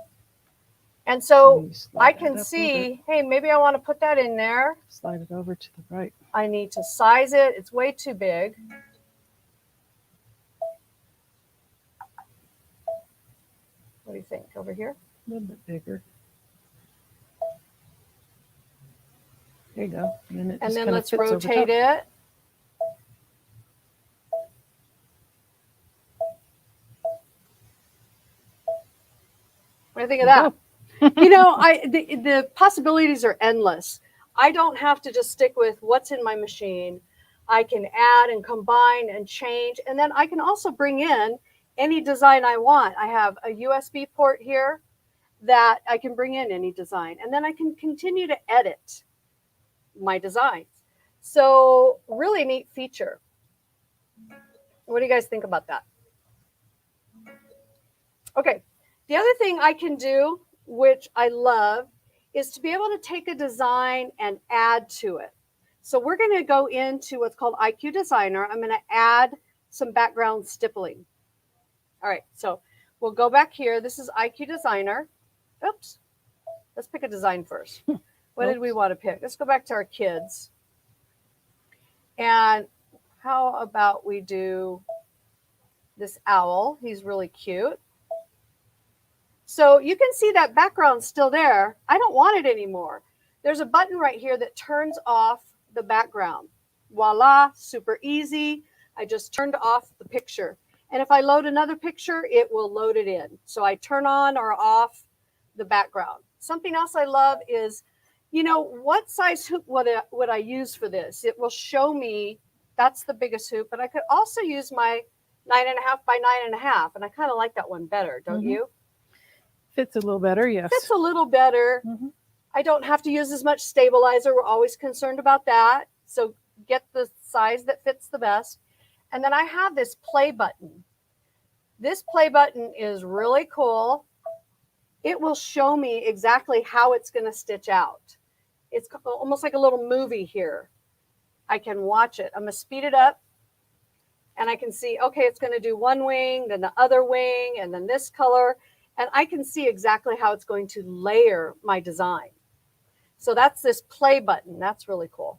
And so You slide I that can up see, hey, maybe I want to put that in there. Slide it over to the right. I need to size it. It's way too big. What do you think? Over here? A little bit bigger. There you go. And then let's rotate it. What do you think of that? You know, the possibilities are endless. I don't have to just stick with what's in my machine. I can add and combine and change. And then I can also bring in any design I want. I have a USB port here that I can bring in any design. And then I can continue to edit my designs. So really neat feature. What do you guys think about that? Okay. The other thing I can do, which I love, is to be able to take a design and add to it. So we're going to go into what's called IQ Designer. I'm going to add some background stippling. All right, so we'll go back here. This is IQ Designer. Oops. Let's pick a design first. What did we want to pick? Let's go back to our kids. And how about we do this owl? He's really cute. So you can see that background still there. I don't want it anymore. There's a button right here that turns off the background. Voila, super easy. I just turned off the picture. And if I load another picture, it will load it in. So I turn on or off the background. Something else I love is, you know, what size hoop would I use for this? It will show me that's the biggest hoop, but I could also use my 9.5 by 9.5. And I kind of like that one better, don't you? Fits a little better, yes. Fits a little better. I don't have to use as much stabilizer. We're always concerned about that. So get the size that fits the best. And then I have this play button. This play button is really cool. It will show me exactly how it's going to stitch out. It's almost like a little movie here. I can watch it. I'm going to speed it up. And I can see, okay, it's going to do one wing, then the other wing, and then this color. And I can see exactly how it's going to layer my design. So that's this play button. That's really cool.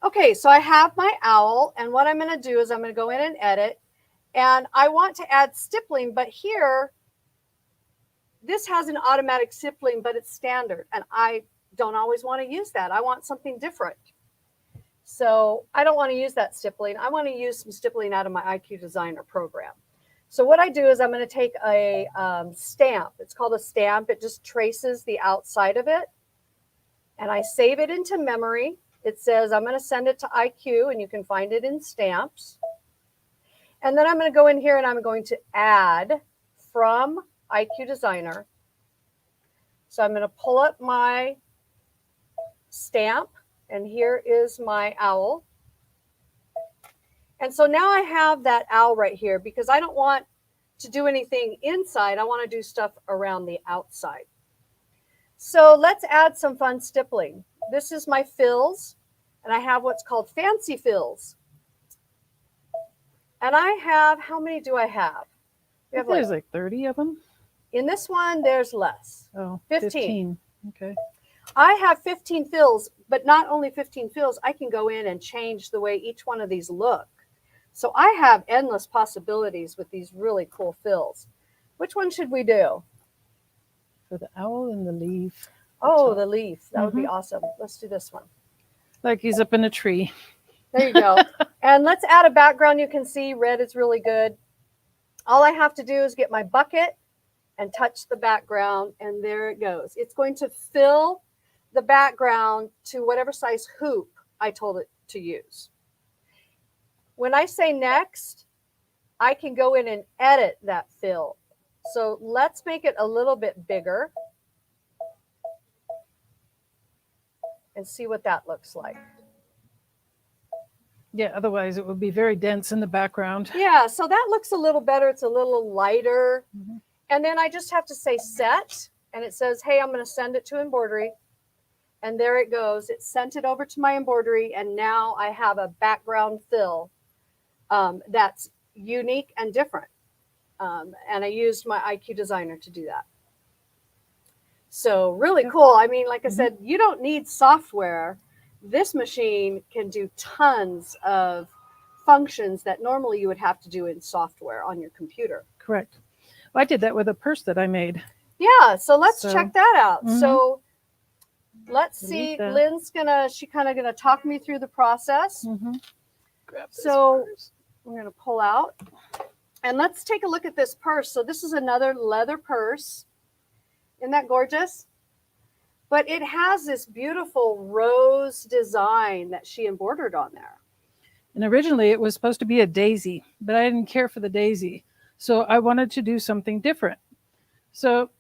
Okay, so I have my owl. And what I'm going to do is I'm going to go in and edit. And I want to add stippling. But here, this has an automatic stippling, but it's standard. And I don't always want to use that. I want something different. So I don't want to use that stippling. I want to use some stippling out of my IQ Designer program. So what I do is I'm going to take a stamp. It's called a stamp. It just traces the outside of it. And I save it into memory. It says I'm going to send it to IQ, and you can find it in stamps. And then I'm going to go in here, and I'm going to add from IQ Designer. So I'm going to pull up my stamp, and here is my owl. And so now I have that owl right here because I don't want to do anything inside. I want to do stuff around the outside. So let's add some fun stippling. This is my fills, and I have what's called fancy fills. And I have, how many do I have? We have There's like 30 of them. In this one, there's less. Oh, 15. Okay. I have 15 fills, but not only 15 fills, I can go in and change the way each one of these look. So I have endless possibilities with these really cool fills. Which one should we do? For the owl and the leaf. Oh, the leaf. That would be awesome. Let's do this one. Like he's up in a tree. There you go. And let's add a background. You can see red is really good. All I have to do is get my bucket and touch the background, and there it goes. It's going to fill the background to whatever size hoop I told it to use. When I say next, I can go in and edit that fill. So let's make it a little bit bigger and see what that looks like. Yeah, otherwise it would be very dense in the background. Yeah, so that looks a little better. It's a little lighter. Mhm. And then I just have to say set, and it says, hey, I'm going to send it to embroidery. And there it goes. It sent it over to my embroidery, and now I have a background fill that's unique and different. And I used my IQ designer to do that. So really cool. I mean, like I said, you don't need software. This machine can do tons of functions that normally you would have to do in software on your computer. Correct. Well, I did that with a purse that I made. Yeah, so let's So- check that out. So let's Delete see. that. Lynn's gonna talk me through the process. Grab this So- purse. We're gonna pull out, and let's take a look at this purse. So this is another leather purse. Isn't that gorgeous? But it has this beautiful rose design that she embroidered on there. And originally it was supposed to be a daisy, but I didn't care for the daisy. So I wanted to do something different. So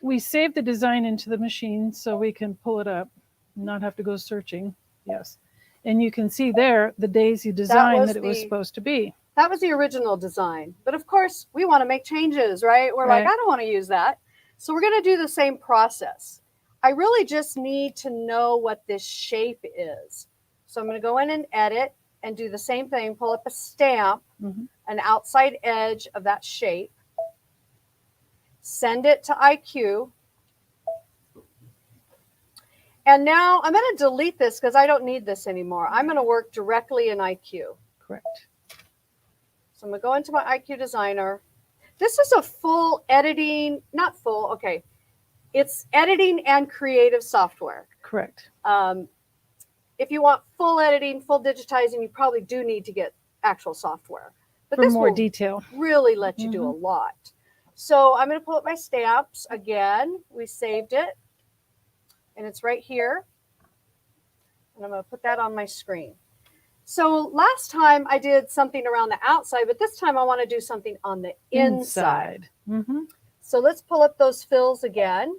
we saved the design into the machine so we can pull it up and not have to go searching. Yes. And you can see there the daisy design was that it was the- supposed to be. That was the original design. But of course, we want to make changes, right? We're like, Right. I don't want to use that. So we're going to do the same process. I really just need to know what this shape is. So I'm going to go in and edit and do the same thing, pull up a stamp, Mhm. an outside edge of that shape, send it to IQ. And now I'm going to delete this because I don't need this anymore. I'm going to work directly in IQ. Correct. So I'm going to go into my IQ designer. This is a full editing, not full, okay. It's editing and creative software. Correct. If you want full editing, full digitizing, you probably do need to get actual software. But For this more will detail. really let you do a lot. So I'm going to pull up my stamps again. We saved it. And it's right here. And I'm going to put that on my screen. So last time I did something around the outside, but this time I want to do something on the inside. Mm-hmm. So let's pull up those fills again.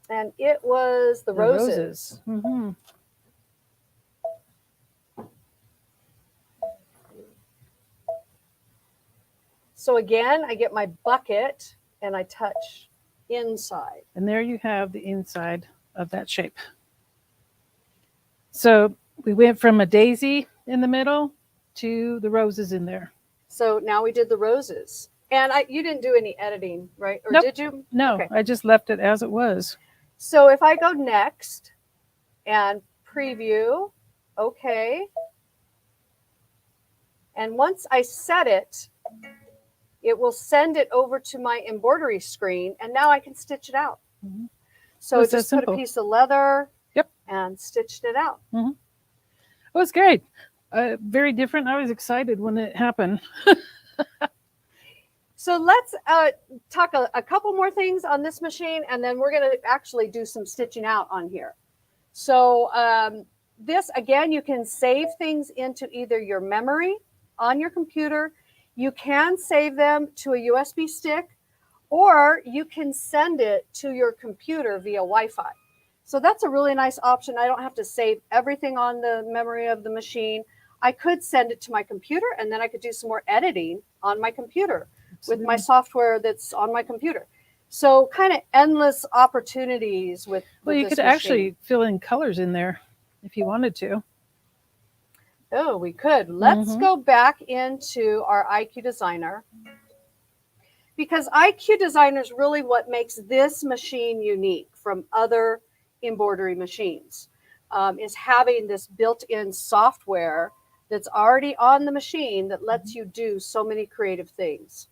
And it was the roses. Mm-hmm. So again, I get my bucket and I touch inside. And there you have the inside of that shape. So we went from a daisy in the middle to the roses in there. So now we did the roses. And you didn't do any editing, right? Or Nope. did you? No, Okay. I just left it as it was. So if I go next and preview, okay. And once I set it, it will send it over to my embroidery screen, and now I can stitch it out. Mhm. So It's that just put a simple. piece of leather Yep. and stitched it out. It was great. Very different. I was excited when it happened. So let's talk a couple more things on this machine, and then we're going to actually do some stitching out on here. So this, again, you can save things into either your memory on your computer. You can save them to a USB stick, or you can send it to your computer via Wi-Fi. So that's a really nice option. I don't have to save everything on the memory of the machine. I could send it to my computer, and then I could do some more editing on my computer with my software that's on my computer. So kind of endless opportunities with Well, you this could machine. actually fill in colors in there if you wanted to. Oh, we could. Let's Mhm. go back into our IQ designer, because IQ designer is really what makes this machine unique from other embroidery machines, is having this built-in software that's already on the machine that lets you do so many creative things.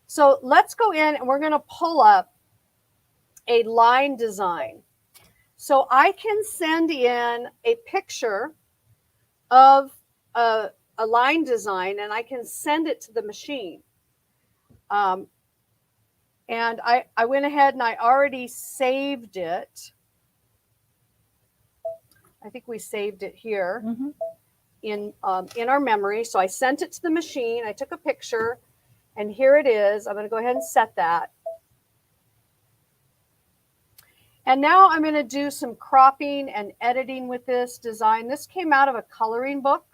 So let's go in and we're going to pull up a line design. So I can send in a picture of a line design, and I can send it to the machine. And I went ahead and I already saved it. I think we saved it here in our memory. So I sent it to the machine. I took a picture, and here it is. I'm going to go ahead and set that. And now I'm going to do some cropping and editing with this design. This came out of a coloring book.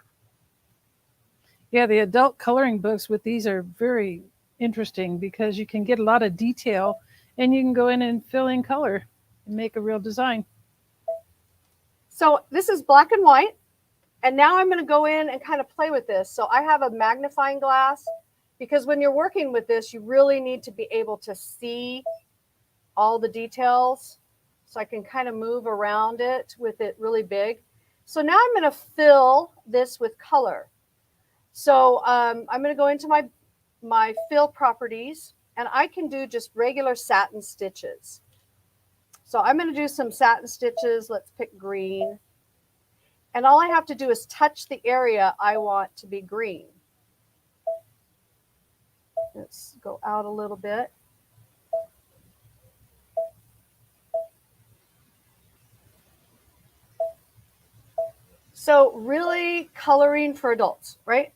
Yeah, the adult coloring books with these are very interesting because you can get a lot of detail and you can go in and fill in color and make a real design. So this is black and white. And now I'm going to go in and kind of play with this. So I have a magnifying glass because when you're working with this, you really need to be able to see all the details. So I can kind of move around it with it really big. So now I'm going to fill this with color. So I'm going to go into my fill properties, and I can do just regular satin stitches. So I'm going to do some satin stitches. Let's pick green. And all I have to do is touch the area I want to be green. Let's go out a little bit. So really coloring for adults, right?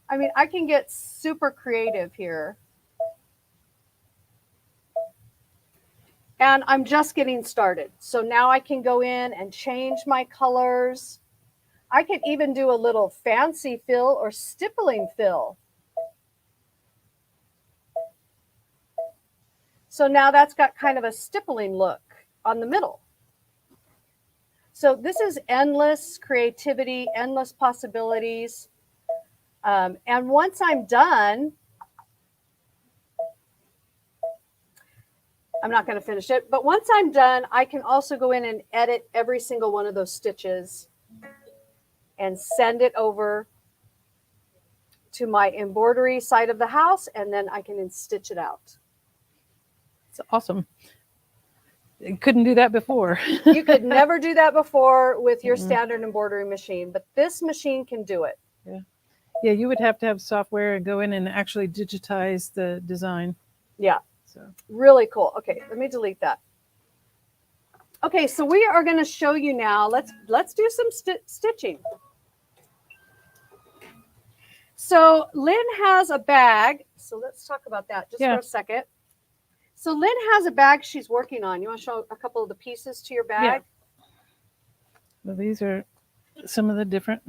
I mean, I can get super creative here. And I'm just getting started. So now I can go in and change my colors. I can even do a little fancy fill or stippling fill. So now that's got kind of a stippling look on the middle. So this is endless creativity, endless possibilities. And once I'm done, I'm not going to finish it, but once I'm done, I can also go in and edit every single one of those stitches and send it over to my embroidery side of the house, and then I can stitch it out. It's awesome. You couldn't do that before. You could never do that before with your standard embroidery machine, but this machine can do it. Yeah. Yeah, you would have to have software and go in and actually digitize the design. Yeah. So really cool. Okay, let me delete that. Okay, so we are going to show you now. Let's do some stitching. So Lynn has a bag. So let's talk about that just for a second. So Lynn has a bag she's working on. You want to show a couple of the pieces to your bag? Yeah. Well, these are some of the different.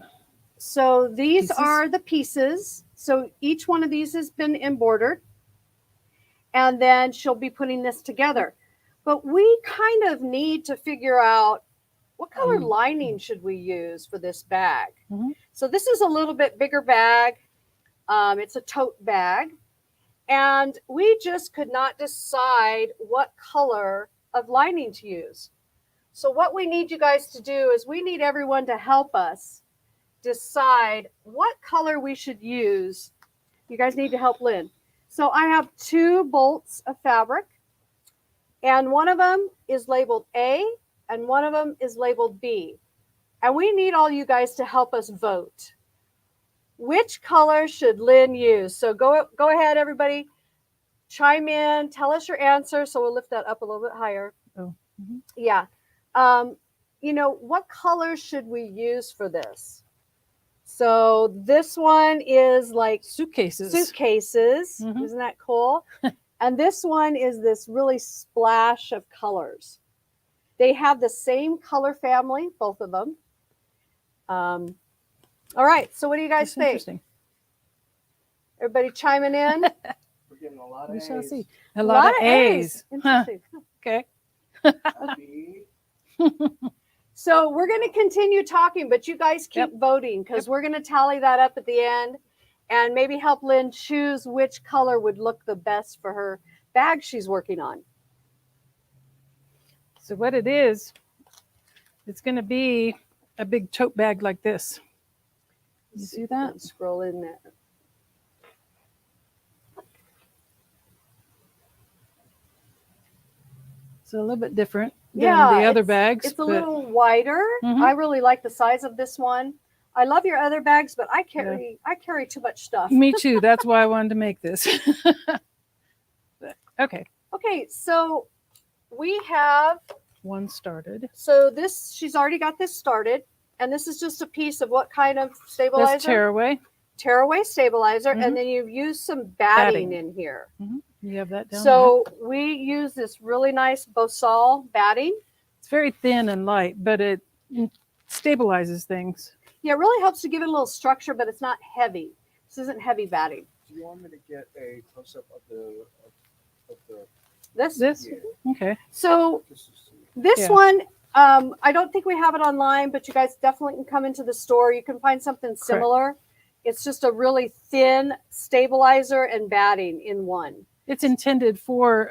So these are the pieces. So each one of these has been embroidered. And then she'll be putting this together. But we kind of need to figure out what color lining should we use for this bag. So this is a little bit bigger bag. It's a tote bag. And we just could not decide what color of lining to use. So what we need you guys to do is we need everyone to help us decide what color we should use. You guys need to help Lynn. So I have 2 bolts of fabric, and one of them is labeled A, and one of them is labeled B. And we need all you guys to help us vote. Which color should Lynn use? So go ahead, everybody. Chime in. Tell us your answer. So we'll lift that up a little bit higher. Oh. Yeah. You know, what color should we use for this? So this one is like suitcases. Isn't that cool? And this one is this really splash of colors. They have the same color family, both of them. All right. So what do you guys think? Interesting. Everybody chiming in? We're getting a lot of We shall A's. see. A lot of A's. Interesting. Okay. B. So we're going to continue talking, but you guys keep voting because we're going to tally that up at the end and maybe help Lynn choose which color would look the best for her bag she's working on. So what it is, it's going to be a big tote bag like this. You see that? Scroll in there. So a little bit different. than Yeah, the other it's- bags. It's a but little wider. Mhm. I really like the size of this one. I love your other bags, but I carry too much stuff. Me too. That's why I wanted to make this. But, okay, Okay, so we have, one started. so this, she's already got this started, and this is just a piece of what kind of stabilizer? That's tearaway. Tearaway stabilizer, Mhm. and then you've used some batting Batting. in here. You have that down there. So we use this really nice Bosal batting. It's very thin and light, but it stabilizes things. Yeah, it really helps to give it a little structure, but it's not heavy. This isn't heavy batting. Do you want me to get a close up of the This? This? Yeah. Okay. So This is this Yeah. one, I don't think we have it online, but you guys definitely can come into the store. You can find something similar. It's just a really thin stabilizer and batting in one. It's intended for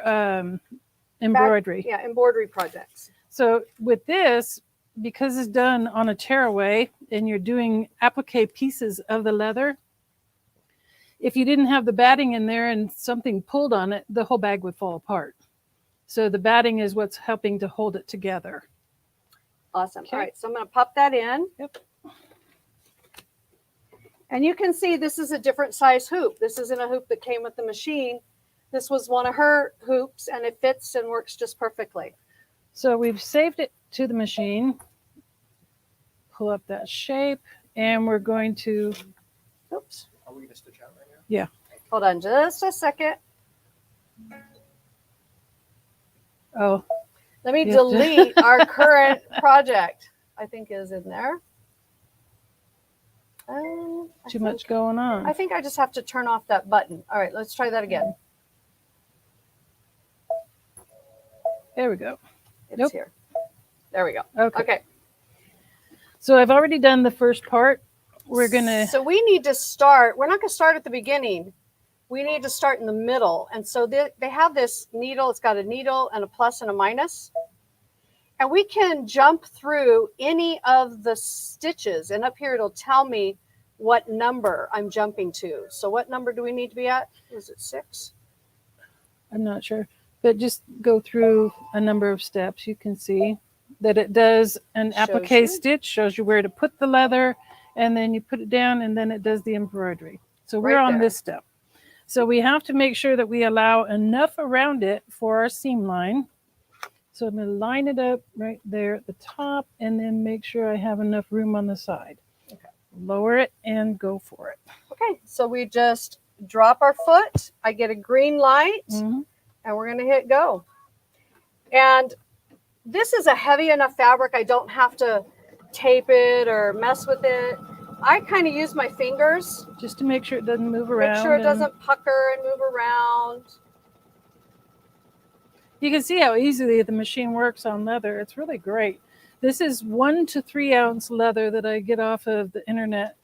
embroidery. Yeah, embroidery projects. So with this, because it's done on a tearaway and you're doing applique pieces of the leather, if you didn't have the batting in there and something pulled on it, the whole bag would fall apart. So the batting is what's helping to hold it together. Awesome. Okay. All right, so I'm going to pop that in. Yep. And you can see this is a different size hoop. This isn't a hoop that came with the machine. This was one of her hoops, and it fits and works just perfectly. So we've saved it to the machine. Pull up that shape, and we're going to, Oops. Are we going to stitch out right now? yeah. Hold on just a second. Oh, Let me Yeah. delete our current project. I think is in there. I too much going on. I think I just have to turn off that button. All right, let's try that again. There we go. It's Nope. here. There we go. Okay. Okay. So I've already done the first part. We're going to, So we need to start. We're not going to start at the beginning. We need to start in the middle. And so they have this needle. It's got a needle and a plus and a minus. And we can jump through any of the stitches. And up here, it'll tell me what number I'm jumping to. So what number do we need to be at? Is it 6? I'm not sure, but just go through a number of steps. You can see that it does an Shows applique you. stitch, shows you where to put the leather, and then you put it down, and then it does the embroidery. So we're Right on there. this step. So we have to make sure that we allow enough around it for our seam line. So I'm going to line it up right there at the top, and then make sure I have enough room on the side. Okay. Lower it and go for it. Okay, so we just drop our foot. I get a green light, Mhm. and we're going to hit go. And this is a heavy enough fabric. I don't have to tape it or mess with it. I kind of use my fingers, Just to make sure it doesn't move around. make sure it and- doesn't pucker and move around. You can see how easily the machine works on leather. It's really great. This is 1 to 3 ounce leather that I get off of the internet.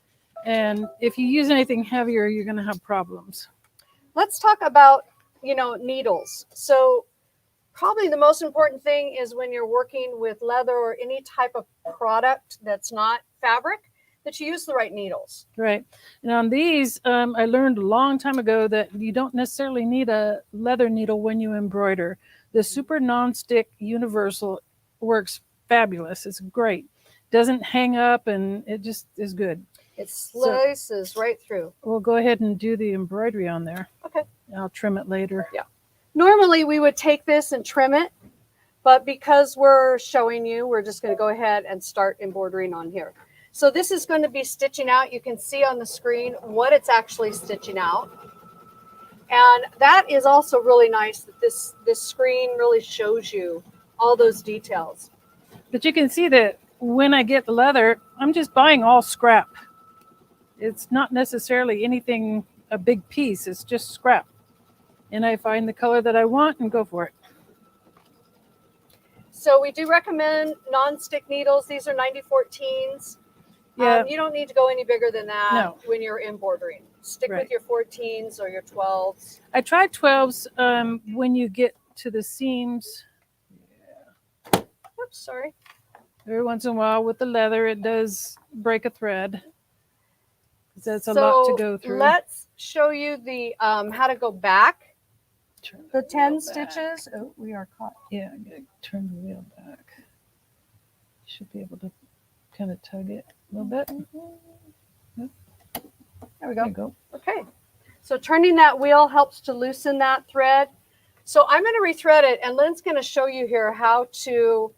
And if you use anything heavier, you're going to have problems. Let's talk about, needles. So probably the most important thing is when you're working with leather or any type of product that's not fabric, that you use the right needles. Right. And on these, I learned a long time ago that you don't necessarily need a leather needle when you embroider. The Super Non-Stick Universal works fabulous. It's great. Doesn't hang up, and it just is good. It slices right through. We'll go ahead and do the embroidery on there. Okay. I'll trim it later. Yeah. Normally we would take this and trim it, but because we're showing you, we're just going to go ahead and start embroidering on here. So this is going to be stitching out. You can see on the screen what it's actually stitching out. And that is also really nice that this screen really shows you all those details. But you can see that when I get the leather, I'm just buying all scrap. It's not necessarily anything, a big piece. It's just scrap. And I find the color that I want and go for it. So we do recommend non-stick needles. These are 9014s. Yeah. You don't need to go any bigger than that No. when you're embroidering. Stick Right. with your 14s or your 12s. I tried 12s when you get to the seams. Oops, sorry. Every once in a while with the leather, it does break a thread. That's a lot to go through. Let's show you the how to go back turn the 10 wheel back. stitches. Oh, we are caught. Yeah, I'm gonna turn the wheel back. Should be able to kind of tug it a little bit. There we There go. you go. Okay. So turning that wheel helps to loosen that thread. So I'm going to rethread it, and Lynn's going to show you here how to,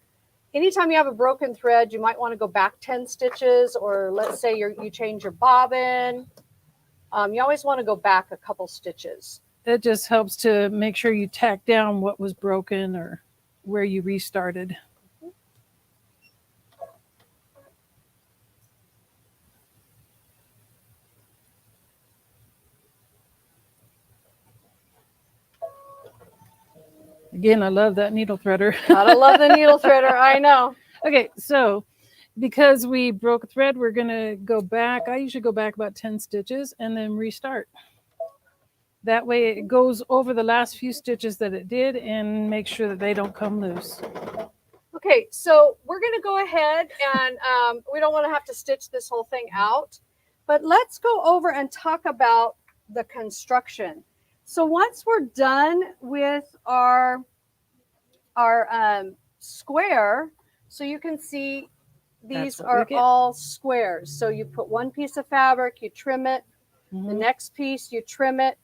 anytime you have a broken thread, you might want to go back 10 stitches, or let's say you change your bobbin. You always want to go back a couple stitches. It just helps to make sure you tack down what was broken or where you restarted. Again, I love that needle threader. Gotta love the needle threader. I know. Okay, so because we broke a thread, we're going to go back. I usually go back about 10 stitches and then restart. That way it goes over the last few stitches that it did and make sure that they don't come loose. Okay, so we're going to go ahead and we don't want to have to stitch this whole thing out, but let's go over and talk about the construction. So once we're done with our square, so you can see these are all squares. So you put one piece of fabric, you trim it, the next piece you trim it,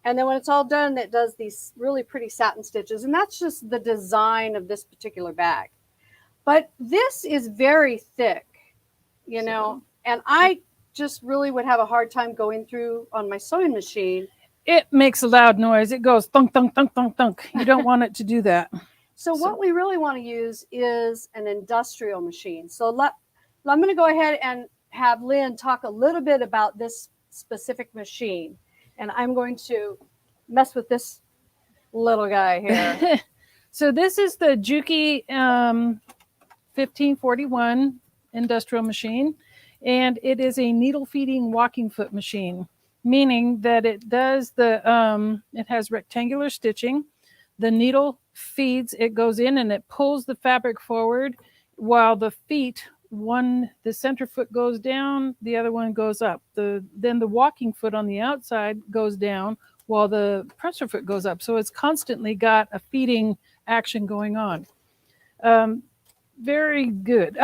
and then when it's all done, it does these really pretty satin stitches. And that's just the design of this particular bag. But this is very thick, you know, and I just really would have a hard time going through on my sewing machine. It makes a loud noise. It goes thunk, thunk, thunk, thunk, thunk. You don't want it to do that. So what we really want to use is an industrial machine. So I'm going to go ahead and have Lynn talk a little bit about this specific machine. And I'm going to mess with this little guy here. So this is the Juki 1541 industrial machine. And it is a needle feeding walking foot machine, meaning that it does it has rectangular stitching. The needle feeds, it goes in and it pulls the fabric forward while the feet, the center foot goes down, the other one goes up. Then the walking foot on the outside goes down while the presser foot goes up. So it's constantly got a feeding action going on. Very good.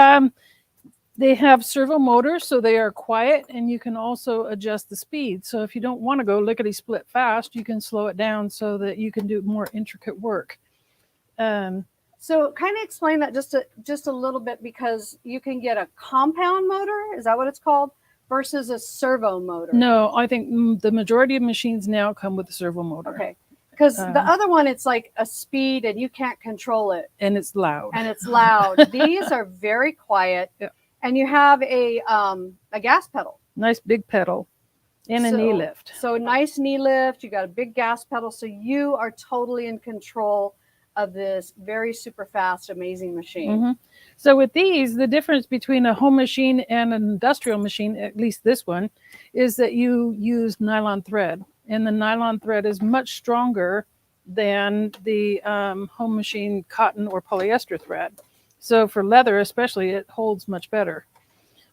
They have servo motors, so they are quiet, and you can also adjust the speed. So if you don't want to go lickety-split fast, you can slow it down so that you can do more intricate work. So kind of explain that just a little bit, because you can get a compound motor, is that what it's called, versus a servo motor? No, I think the majority of machines now come with a servo motor. Okay. Because the other one, it's like a speed and you can't control it. And it's loud. These are very quiet. Yeah. And you have a gas pedal. Nice big pedal and a knee lift. So nice knee lift. You got a big gas pedal. So you are totally in control of this very super fast, amazing machine. So with these, the difference between a home machine and an industrial machine, at least this one, is that you use nylon thread. And the nylon thread is much stronger than the home machine cotton or polyester thread. So for leather especially, it holds much better.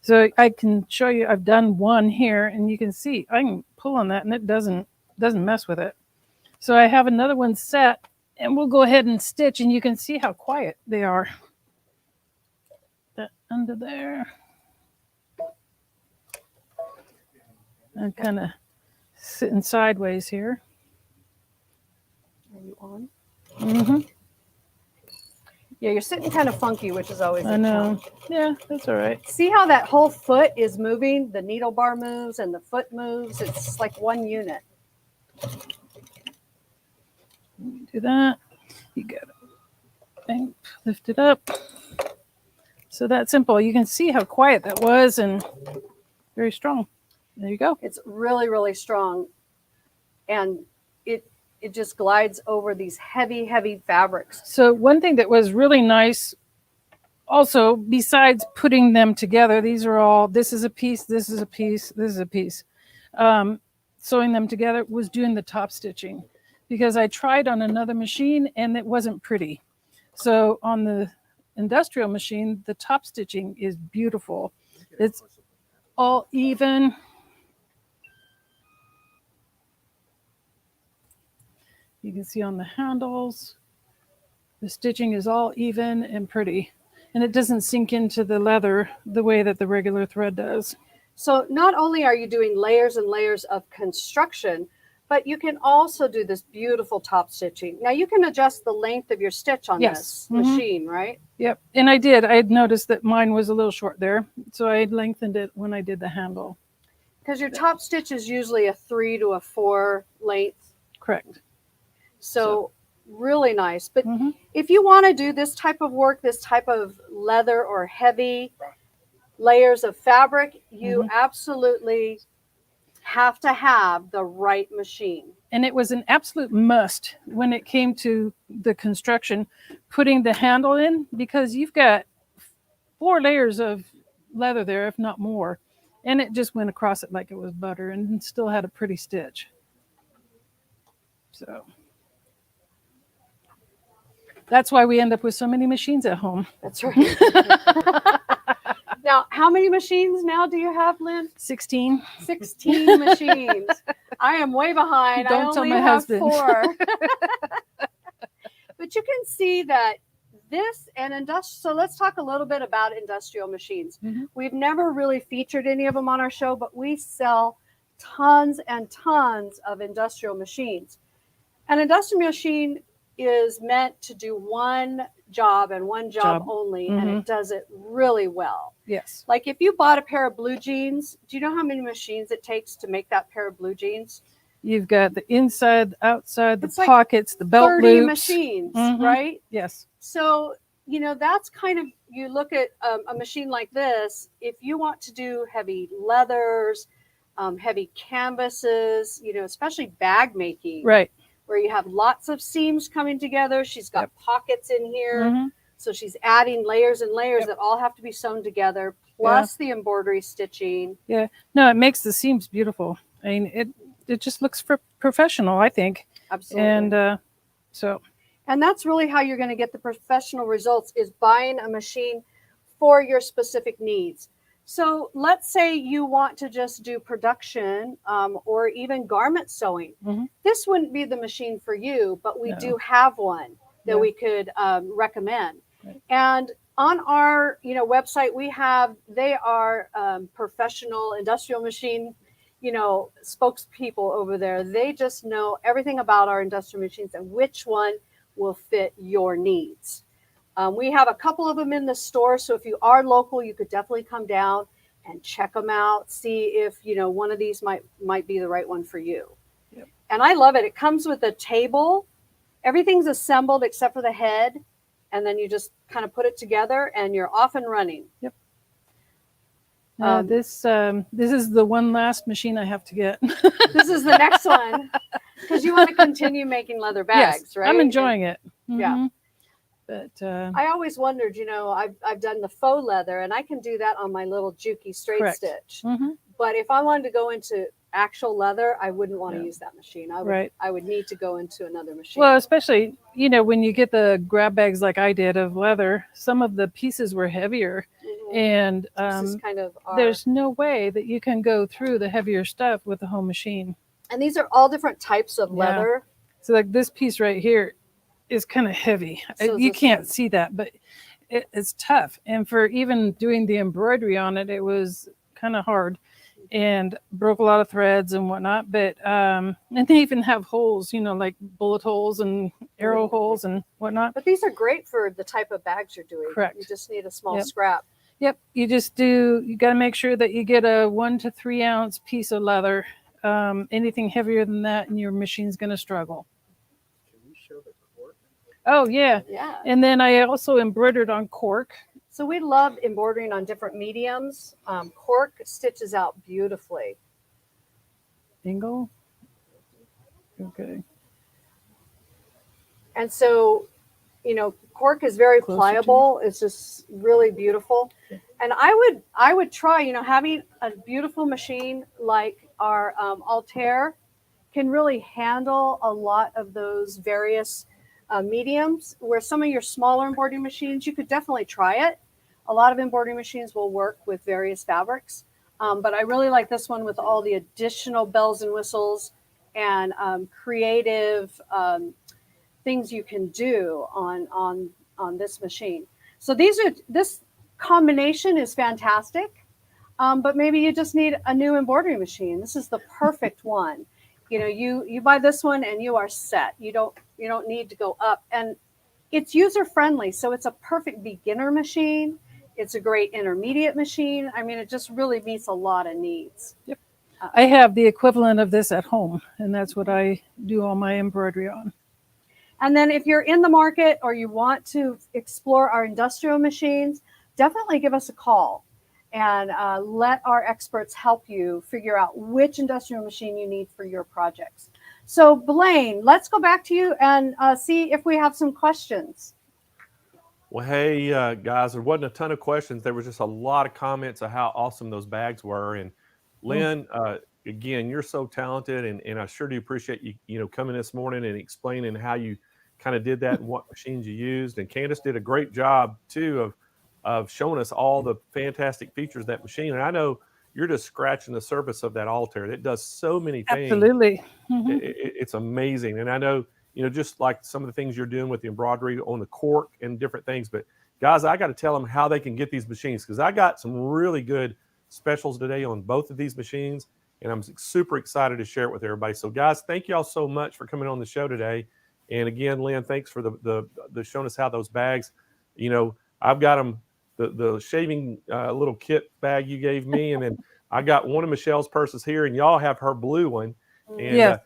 So I can show you, I've done one here, and you can see I can pull on that and it doesn't mess with it. So I have another one set, and we'll go ahead and stitch, and you can see how quiet they are. That under there. I'm kind of sitting sideways here. Are you on? Mm-hmm. Yeah, you're sitting kind of funky, which is always I know. Yeah, that's all right. See how that whole foot is moving? The needle bar moves and the foot moves. It's like one unit. Do that. You got it. Lift it up. So that's simple. You can see how quiet that was and very strong. There you go. It's really, really strong. And it just glides over these heavy, heavy fabrics. So one thing that was really nice also, besides putting them together, this is a piece, this is a piece, this is a piece. Sewing them together was doing the top stitching, because I tried on another machine and it wasn't pretty. So on the industrial machine, the top stitching is beautiful. It's all even. You can see on the handles, the stitching is all even and pretty. And it doesn't sink into the leather the way that the regular thread does. So not only are you doing layers and layers of construction, but you can also do this beautiful top stitching. Now you can adjust the length of your stitch on this machine, right? Yep. And I did. I had noticed that mine was a little short there. So I lengthened it when I did the handle. Because your top stitch is usually a 3 to a 4 length. Correct. So really nice. But if you want to do this type of work, this type of leather or heavy layers of fabric, you absolutely have to have the right machine. And it was an absolute must when it came to the construction, putting the handle in, because you've got 4 layers of leather there, if not more. And it just went across it like it was butter and still had a pretty stitch. So that's why we end up with so many machines at home. That's right. Now, how many machines now do you have, Lynn? 16. 16 machines. I am way behind. Don't I tell only my have husband. 4. But you can see that this and industrial. So let's talk a little bit about industrial machines. We've never really featured any of them on our show, but we sell tons and tons of industrial machines. An industrial machine is meant to do one job and one job only, and it does it really well. Yes. Like if you bought a pair of blue jeans, do you know how many machines it takes to make that pair of blue jeans? You've got the inside, the outside, the It's like pockets, the belt 30 loops. machines, right? Yes. So, you know, that's kind of, you look at a machine like this, if you want to do heavy leathers, heavy canvases, you know, especially bag making. Right. Where you have lots of seams coming together. She's got pockets in here. So she's adding layers and layers that all have to be sewn together, plus the embroidery stitching. Yeah. No, it makes the seams beautiful. I mean, it just looks professional, I think. Absolutely. And that's really how you're going to get the professional results, is buying a machine for your specific needs. So let's say you want to just do production or even garment sewing. This wouldn't be the machine for you, but we do have one that we could recommend. Right. And on our website, they are professional industrial machine spokespeople over there. They just know everything about our industrial machines and which one will fit your needs. We have a couple of them in the store, so if you are local, you could definitely come down and check them out, see if one of these might be the right one for you. Yep. And I love it. It comes with a table. Everything's assembled except for the head, and then you just kind of put it together, and you're off and running. Yep. This is the one last machine I have to get. This is the next one, because you want to continue making leather bags, right? I'm enjoying it. Yeah. But I always wondered, I've done the faux leather, and I can do that on my little Juki straight stitch. But if I wanted to go into actual leather, I wouldn't want to use that machine. I would need to go into another machine. Well, especially, when you get the grab bags like I did of leather, some of the pieces were heavier. And this is kind of there's no way that you can go through the heavier stuff with the home machine. And these are all different types of leather. So like this piece right here is kind of heavy. So you can't see that, but it's tough. And for even doing the embroidery on it, it was kind of hard and broke a lot of threads and whatnot. But and they even have holes, like bullet holes and arrow holes and whatnot. But these are great for the type of bags you're doing. Correct. You just need a small scrap. Yep. You got to make sure that you get a 1 to 3 ounce piece of leather. Anything heavier than that and your machine's going to struggle. Can you show the cork? Oh, yeah. Yeah. And then I also embroidered on cork. So we love embroidering on different mediums. Cork stitches out beautifully. Angle. Okay. And so, cork is very pliable. It's just really beautiful. And I would try, having a beautiful machine like our Altair can really handle a lot of those various mediums, where some of your smaller embroidery machines, you could definitely try it. A lot of embroidery machines will work with various fabrics. But I really like this one with all the additional bells and whistles and creative things you can do on this machine. So this combination is fantastic, but maybe you just need a new embroidery machine. This is the perfect one. You know, you buy this one and you are set. You don't need to go up, and it's user friendly. So it's a perfect beginner machine. It's a great intermediate machine. I mean, it just really meets a lot of needs. Yep. I have the equivalent of this at home, and that's what I do all my embroidery on. And then if you're in the market or you want to explore our industrial machines, definitely give us a call and let our experts help you figure out which industrial machine you need for your projects. So Blaine, let's go back to you and see if we have some questions. Well, hey, guys, there wasn't a ton of questions. There was just a lot of comments of how awesome those bags were. And Lynn, again, you're so talented, and I sure do appreciate you coming this morning and explaining how you kind of did that and what machines you used. And Candace did a great job too of showing us all the fantastic features of that machine. And I know you're just scratching the surface of that Altair. It does so many things. Absolutely. It's amazing. And I know, just like some of the things you're doing with the embroidery on the cork and different things. But guys, I got to tell them how they can get these machines, because I got some really good specials today on both of these machines, and I'm super excited to share it with everybody. So guys, thank you all so much for coming on the show today. And again, Lynn, thanks for the showing us how those bags, I've got them, the shaving little kit bag you gave me, and then I got one of Michelle's purses here, and y'all have her blue one. And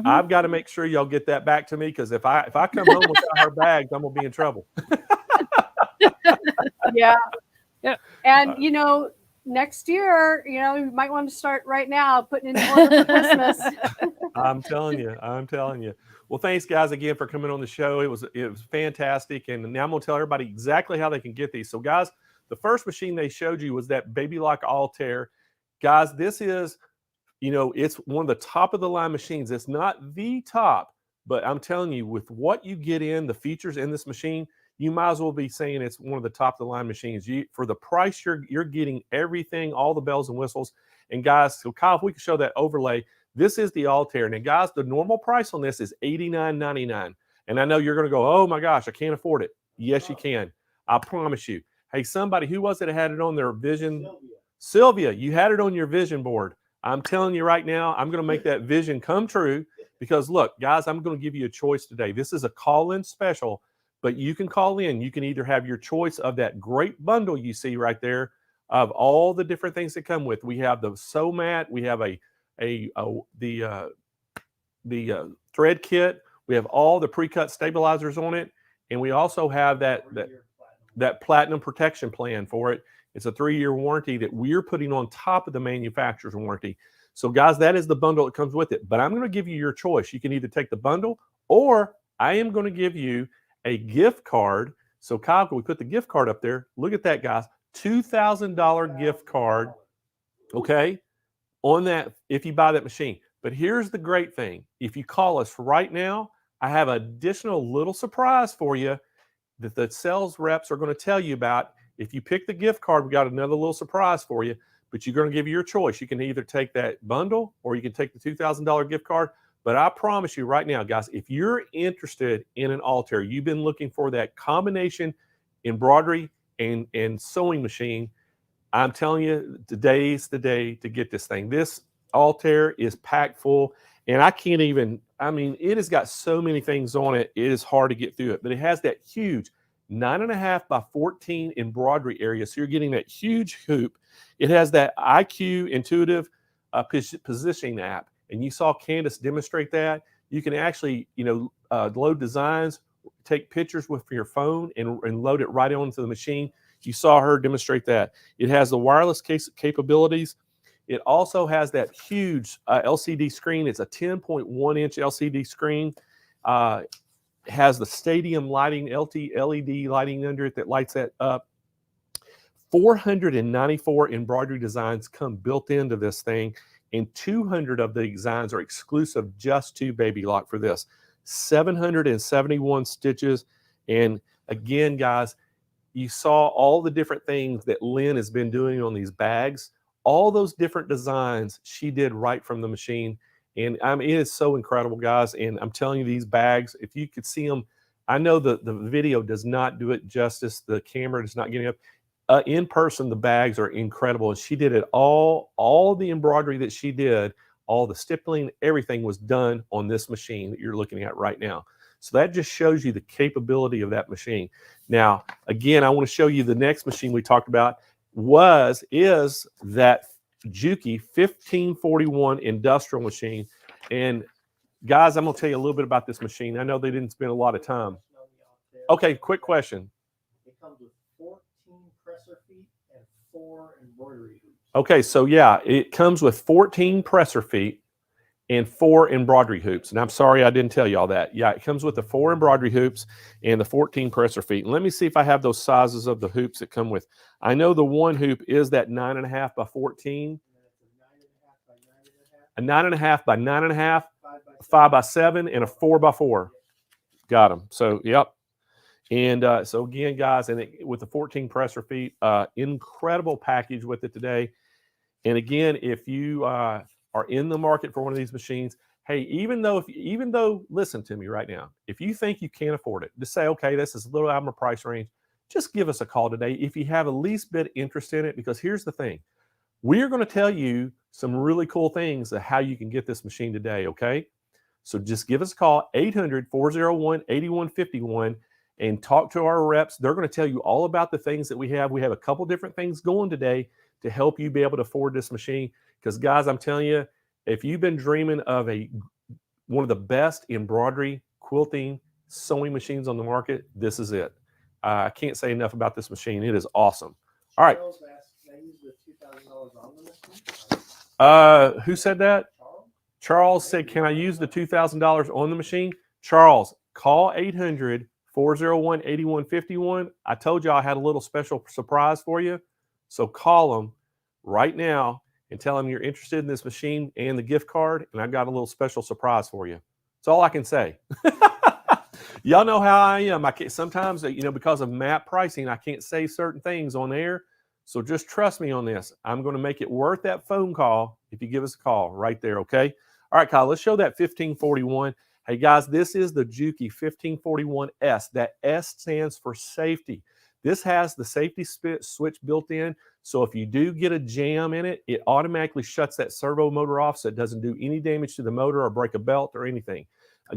I've got to make sure y'all get that back to me, because if I come home without her bags, I'm gonna be in trouble. Yeah. And next year, you might want to start right now putting in order for Christmas. I'm telling you. Well, thanks guys again for coming on the show. It was fantastic. And now I'm gonna tell everybody exactly how they can get these. So guys, the first machine they showed you was that Baby Lock Altair. Guys, this is, it's one of the top of the line machines. It's not the top, but I'm telling you, with what you get in, the features in this machine, you might as well be saying it's one of the top of the line machines. For the price, you're getting everything, all the bells and whistles. And guys, so Kyle, if we can show that overlay, this is the Altair. And guys, the normal price on this is $89.99. And I know you're going to go, oh my gosh, I can't afford it. Yes, you can. I promise you. Hey, somebody, who was it that had it on their vision? Sylvia, you had it on your vision board. I'm telling you right now, I'm going to make that vision come true, because look, guys, I'm going to give you a choice today. This is a call-in special, but you can call in. You can either have your choice of that great bundle you see right there of all the different things that come with. We have the sew mat. We have the thread kit. We have all the pre-cut stabilizers on it, and we also have that platinum protection plan for it. It's a 3-year warranty that we're putting on top of the manufacturer's warranty. So guys, that is the bundle that comes with it. But I'm going to give you your choice. You can either take the bundle, or I am going to give you a gift card. So Kyle, can we put the gift card up there? Look at that, guys. $2,000 gift card, okay, on that if you buy that machine. But here's the great thing. If you call us right now, I have an additional little surprise for you that the sales reps are going to tell you about. If you pick the gift card, we got another little surprise for you, but you're going to give you your choice. You can either take that bundle or you can take the $2,000 gift card. But I promise you right now, guys, if you're interested in an Altair, you've been looking for that combination embroidery and sewing machine, I'm telling you, today's the day to get this thing. This Altair is packed full, and it has got so many things on it, it is hard to get through it. But it has that huge 9.5 by 14 embroidery area. So you're getting that huge hoop. It has that IQ intuitive positioning app. And you saw Candace demonstrate that. You can actually, load designs, take pictures with your phone and load it right onto the machine. You saw her demonstrate that. It has the wireless capabilities. It also has that huge LCD screen. It's a 10.1 inch LCD screen. Has the stadium lighting, LED lighting under it that lights that up. 494 embroidery designs come built into this thing, and 200 of the designs are exclusive just to Baby Lock for this. 771 stitches. And again, guys, you saw all the different things that Lynn has been doing on these bags. All those different designs she did right from the machine. And I mean, it is so incredible, guys. And I'm telling you, these bags, if you could see them, I know the video does not do it justice. The camera is not getting up. In person, the bags are incredible. And she did it all the embroidery that she did, all the stippling, everything was done on this machine that you're looking at right now. So that just shows you the capability of that machine. Now, again, I want to show you the next machine we talked about is that Juki 1541 industrial machine. And guys, I'm going to tell you a little bit about this machine. I know they didn't spend a lot of time. Okay, quick question. It comes with 14 presser feet and 4 embroidery hoops. Okay, so yeah, it comes with 14 presser feet and 4 embroidery hoops. And I'm sorry I didn't tell you all that. Yeah, it comes with the 4 embroidery hoops and the 14 presser feet. And let me see if I have those sizes of the hoops that come with. I know the one hoop is that 9.5 by 14. A 9.5 by 9.5, 5 by 7, and a 4 by 4. Got them. So, yep. And so again, guys, and with the 14 presser feet, incredible package with it today. And again, if you are in the market for one of these machines, hey, even though, listen to me right now, if you think you can't afford it, just say, okay, this is a little out of my price range, just give us a call today if you have a least bit interest in it, because here's the thing. We're going to tell you some really cool things of how you can get this machine today, okay? So just give us a call, 800-401-8151, and talk to our reps. They're going to tell you all about the things that we have. We have a couple different things going today to help you be able to afford this machine. Because guys, I'm telling you, if you've been dreaming of one of the best embroidery, quilting, sewing machines on the market, this is it. I can't say enough about this machine. It is awesome. All right. Charles asked, can I use the $2,000 on the machine? Who said that? Charles said, can I use the $2,000 on the machine? Charles, call 800-401-8151. I told you I had a little special surprise for you. So call them right now and tell them you're interested in this machine and the gift card, and I've got a little special surprise for you. That's all I can say. Y'all know how I am. Sometimes, because of MAP pricing, I can't say certain things on air. So just trust me on this. I'm going to make it worth that phone call if you give us a call right there, okay? All right, Kyle, let's show that 1541. Hey, guys, this is the Juki 1541S. That S stands for safety. This has the safety switch built in, so if you do get a jam in it, it automatically shuts that servo motor off so it doesn't do any damage to the motor or break a belt or anything.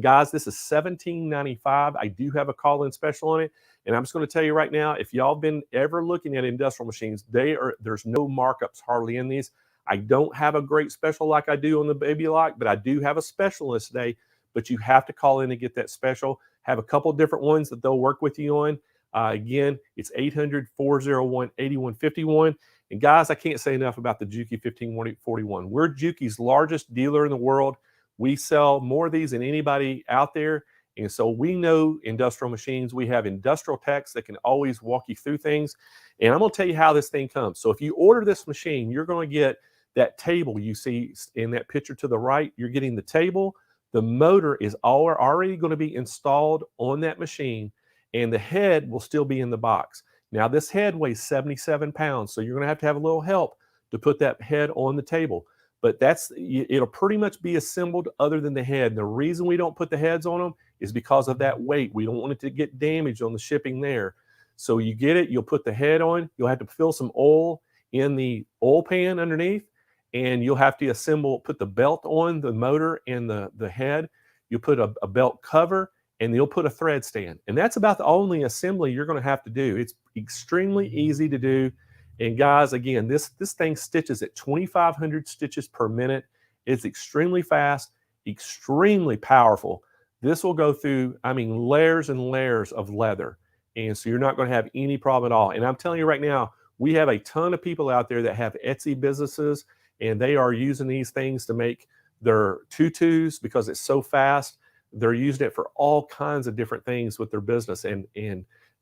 Guys, this is $17.95. I do have a call-in special on it, and I'm just going to tell you right now, if y'all been ever looking at industrial machines, there's no markups hardly in these. I don't have a great special like I do on the Baby Lock, but I do have a specialist today, but you have to call in to get that special. Have a couple different ones that they'll work with you on. Again, it's 800-401-8151. And guys, I can't say enough about the Juki 1541. We're Juki's largest dealer in the world. We sell more of these than anybody out there. And so we know industrial machines. We have industrial techs that can always walk you through things. And I'm going to tell you how this thing comes. So if you order this machine, you're going to get that table you see in that picture to the right. You're getting the table. The motor is already going to be installed on that machine, and the head will still be in the box. Now, this head weighs 77 pounds, so you're going to have a little help to put that head on the table. But it'll pretty much be assembled other than the head. And the reason we don't put the heads on them is because of that weight. We don't want it to get damaged on the shipping there. So you get it, you'll put the head on, you'll have to fill some oil in the oil pan underneath, and you'll have to put the belt on the motor and the head. You'll put a belt cover, and you'll put a thread stand. And that's about the only assembly you're going to have to do. It's extremely easy to do. And guys, again, this thing stitches at 2,500 stitches per minute. It's extremely fast, extremely powerful. This will go through, layers and layers of leather. And so you're not going to have any problem at all. And I'm telling you right now, we have a ton of people out there that have Etsy businesses, and they are using these things to make their tutus because it's so fast. They're using it for all kinds of different things with their business. And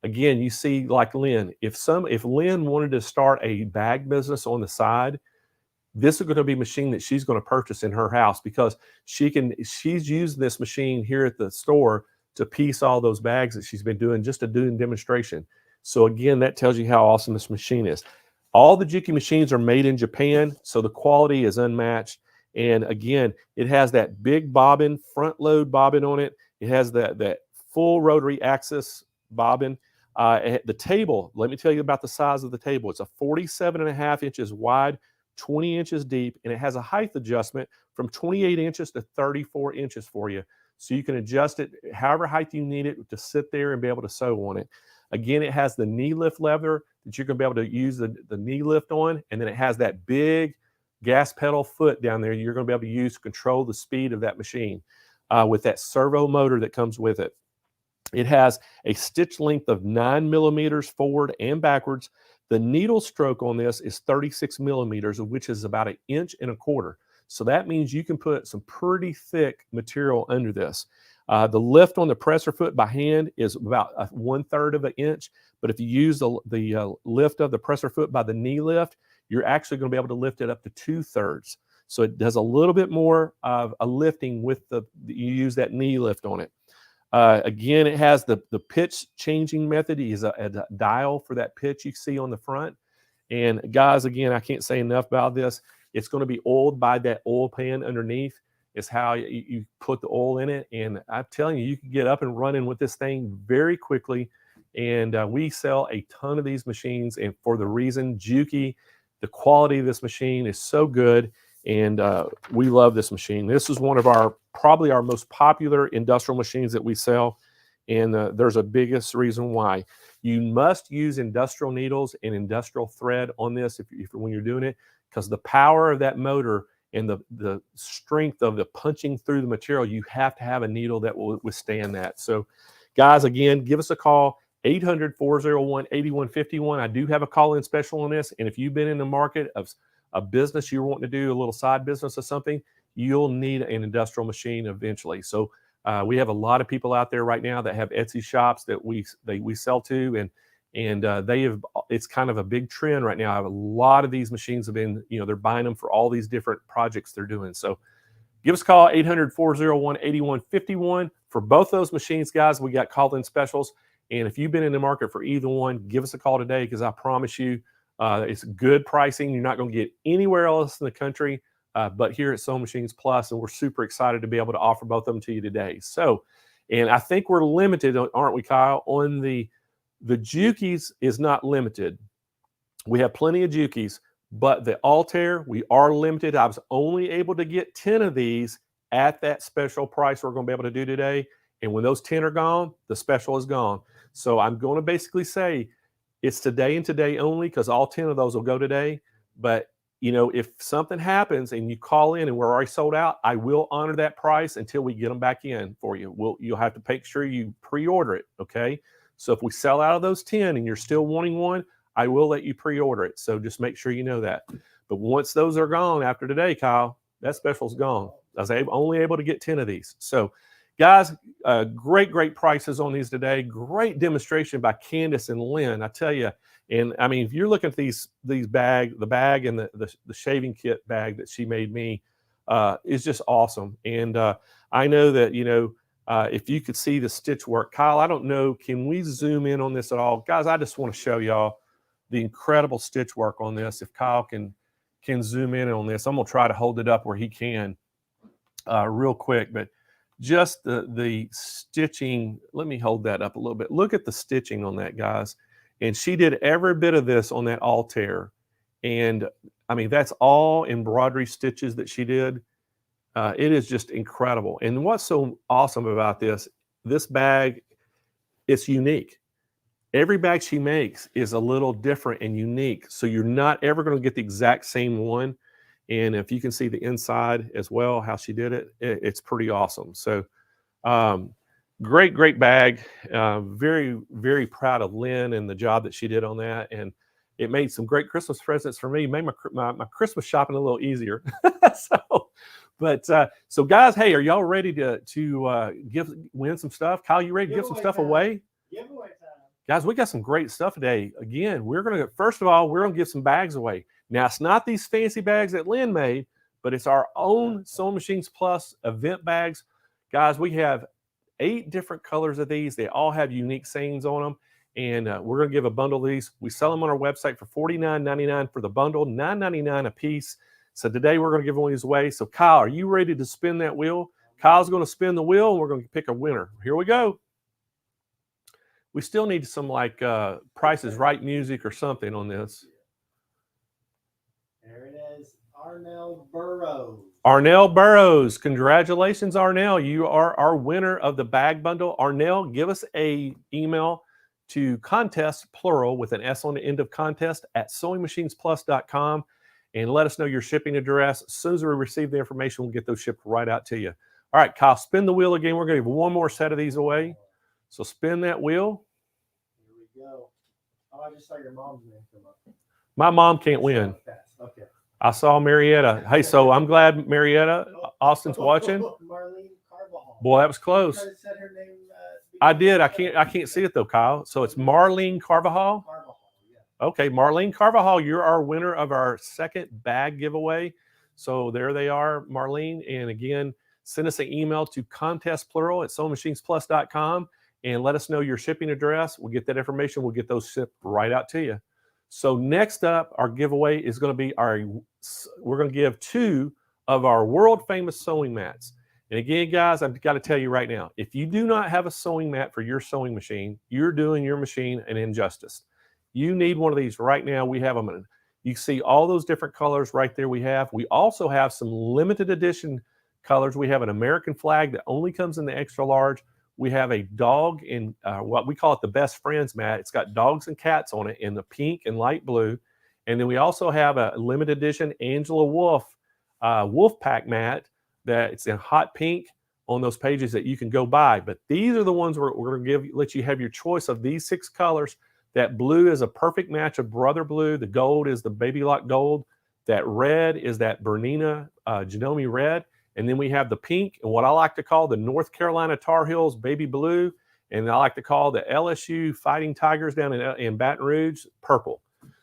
again, you see, like Lynn, if Lynn wanted to start a bag business on the side, this is going to be a machine that she's going to purchase in her house, because she's using this machine here at the store to piece all those bags that she's been doing just to do a demonstration. So again, that tells you how awesome this machine is. All the Juki machines are made in Japan, so the quality is unmatched. And again, it has that big bobbin, front load bobbin on it. It has that full rotary axis bobbin. The table, let me tell you about the size of the table. It's a 47.5 inches wide, 20 inches deep, and it has a height adjustment from 28 inches to 34 inches for you. So you can adjust it however height you need it to sit there and be able to sew on it. Again, it has the knee lift lever that you're going to be able to use the knee lift on, and then it has that big gas pedal foot down there you're going to be able to use to control the speed of that machine with that servo motor that comes with it. It has a stitch length of 9 millimeters forward and backwards. The needle stroke on this is 36 millimeters, which is about 1.25 inches. So that means you can put some pretty thick material under this. The lift on the presser foot by hand is about 1/3 of an inch, but if you use the lift of the presser foot by the knee lift, you're actually going to be able to lift it up to 2/3. So it does a little bit more of a lifting with you use that knee lift on it. Again, it has the pitch changing method. It is a dial for that pitch you see on the front. And guys, again, I can't say enough about this. It's going to be oiled by that oil pan underneath. It's how you put the oil in it. And I'm telling you, you can get up and running with this thing very quickly. And we sell a ton of these machines. And for the reason, Juki, the quality of this machine is so good. And we love this machine. This is one of probably our most popular industrial machines that we sell. And there's a biggest reason why. You must use industrial needles and industrial thread on this when you're doing it, because the power of that motor and the strength of the punching through the material, you have to have a needle that will withstand that. So guys, again, give us a call, 800-401-8151. I do have a call-in special on this. And if you've been in the market of a business you're wanting to do, a little side business or something, you'll need an industrial machine eventually. So we have a lot of people out there right now that have Etsy shops that we sell to, and it's kind of a big trend right now. A lot of these machines have been, they're buying them for all these different projects they're doing. So give us a call, 800-401-8151. For both those machines, guys, we got call-in specials. And if you've been in the market for either one, give us a call today, because I promise you, it's good pricing. You're not going to get anywhere else in the country, but here at Sewing Machines Plus, and we're super excited to be able to offer both of them to you today. So, and I think we're limited, aren't we, Kyle? On the Jukis is not limited. We have plenty of Jukis, but the Altair, we are limited. I was only able to get 10 of these at that special price we're going to be able to do today. And when those 10 are gone, the special is gone. So I'm going to basically say it's today and today only, because all 10 of those will go today. But if something happens and you call in and we're already sold out, I will honor that price until we get them back in for you. You'll have to make sure you pre-order it, okay? So if we sell out of those 10 and you're still wanting one, I will let you pre-order it. So just make sure you know that. But once those are gone after today, Kyle, that special's gone. I was only able to get 10 of these. So guys, great prices on these today. Great demonstration by Candace and Lynn, I tell you. And I mean, if you're looking at the bag and the shaving kit bag that she made me, is just awesome. And I know that, if you could see the stitch work, Kyle, I don't know, can we zoom in on this at all? Guys, I just want to show y'all the incredible stitch work on this. If Kyle can zoom in on this, I'm going to try to hold it up where he can real quick. But just the stitching, let me hold that up a little bit. Look at the stitching on that, guys. And she did every bit of this on that Altair. And I mean, that's all embroidery stitches that she did. It is just incredible. And what's so awesome about this bag, it's unique. Every bag she makes is a little different and unique. So you're not ever going to get the exact same one. And if you can see the inside as well, how she did it, it's pretty awesome. So great bag. Very, very proud of Lynn and the job that she did on that. And it made some great Christmas presents for me. Made my Christmas shopping a little easier. So guys, hey, are y'all ready to win some stuff? Kyle, you ready to give some stuff away? Giveaway time. Guys, we got some great stuff today. Again, first of all, we're going to give some bags away. Now, it's not these fancy bags that Lynn made, but it's our own Sewing Machines Plus event bags. Guys, we have 8 different colors of these. They all have unique sayings on them. And we're going to give a bundle of these. We sell them on our website for $49.99 for the bundle, $9.99 a piece. So today we're going to give one of these away. So Kyle, are you ready to spin that wheel? Kyle's going to spin the wheel and we're going to pick a winner. Here we go. We still need some like Price is Right music or something on this. There it is. Arnell Burrows. Arnell Burrows. Congratulations, Arnell. You are our winner of the bag bundle. Arnell, give us a email to contest, plural, with an S on the end of contest at SewingMachinesPlus.com and let us know your shipping address. As soon as we receive the information, we'll get those shipped right out to you. All right, Kyle, spin the wheel again. We're going to give one more set of these away. So spin that wheel. Here we go. Oh, I just saw your mom's name come up. My mom can't win. Okay. I saw Marietta. Hey, so I'm glad Marietta, Austin's watching. Marlene Carvajal. Boy, that was close. You said her name, I did. I can't see it though, Kyle. So it's Marlene Carvajal. Carvajal, yeah. Okay, Marlene Carvajal, you're our winner of our second bag giveaway. So there they are, Marlene. And again, send us an email to contest, plural, at SewingMachinesPlus.com and let us know your shipping address. We'll get that information. We'll get those shipped right out to you. So next up, our giveaway is going to be we're going to give 2 of our world famous sewing mats. And again, guys, I've got to tell you right now, if you do not have a sewing mat for your sewing machine, you're doing your machine an injustice. You need one of these right now. We have them. You see all those different colors right there we have. We also have some limited edition colors. We have an American flag that only comes in the extra large. We have a dog in what we call it the best friends mat. It's got dogs and cats on it in the pink and light blue. And then we also have a limited edition Angela Wolf wolf pack mat that it's in hot pink on those pages that you can go buy. But these are the ones we're going to let you have your choice of these 6 colors. That blue is a perfect match of brother blue. The gold is the baby lock gold. That red is that Bernina Janome red. And then we have the pink and what I like to call the North Carolina Tar Heels baby blue. And I like to call the LSU Fighting Tigers down in Baton Rouge purple.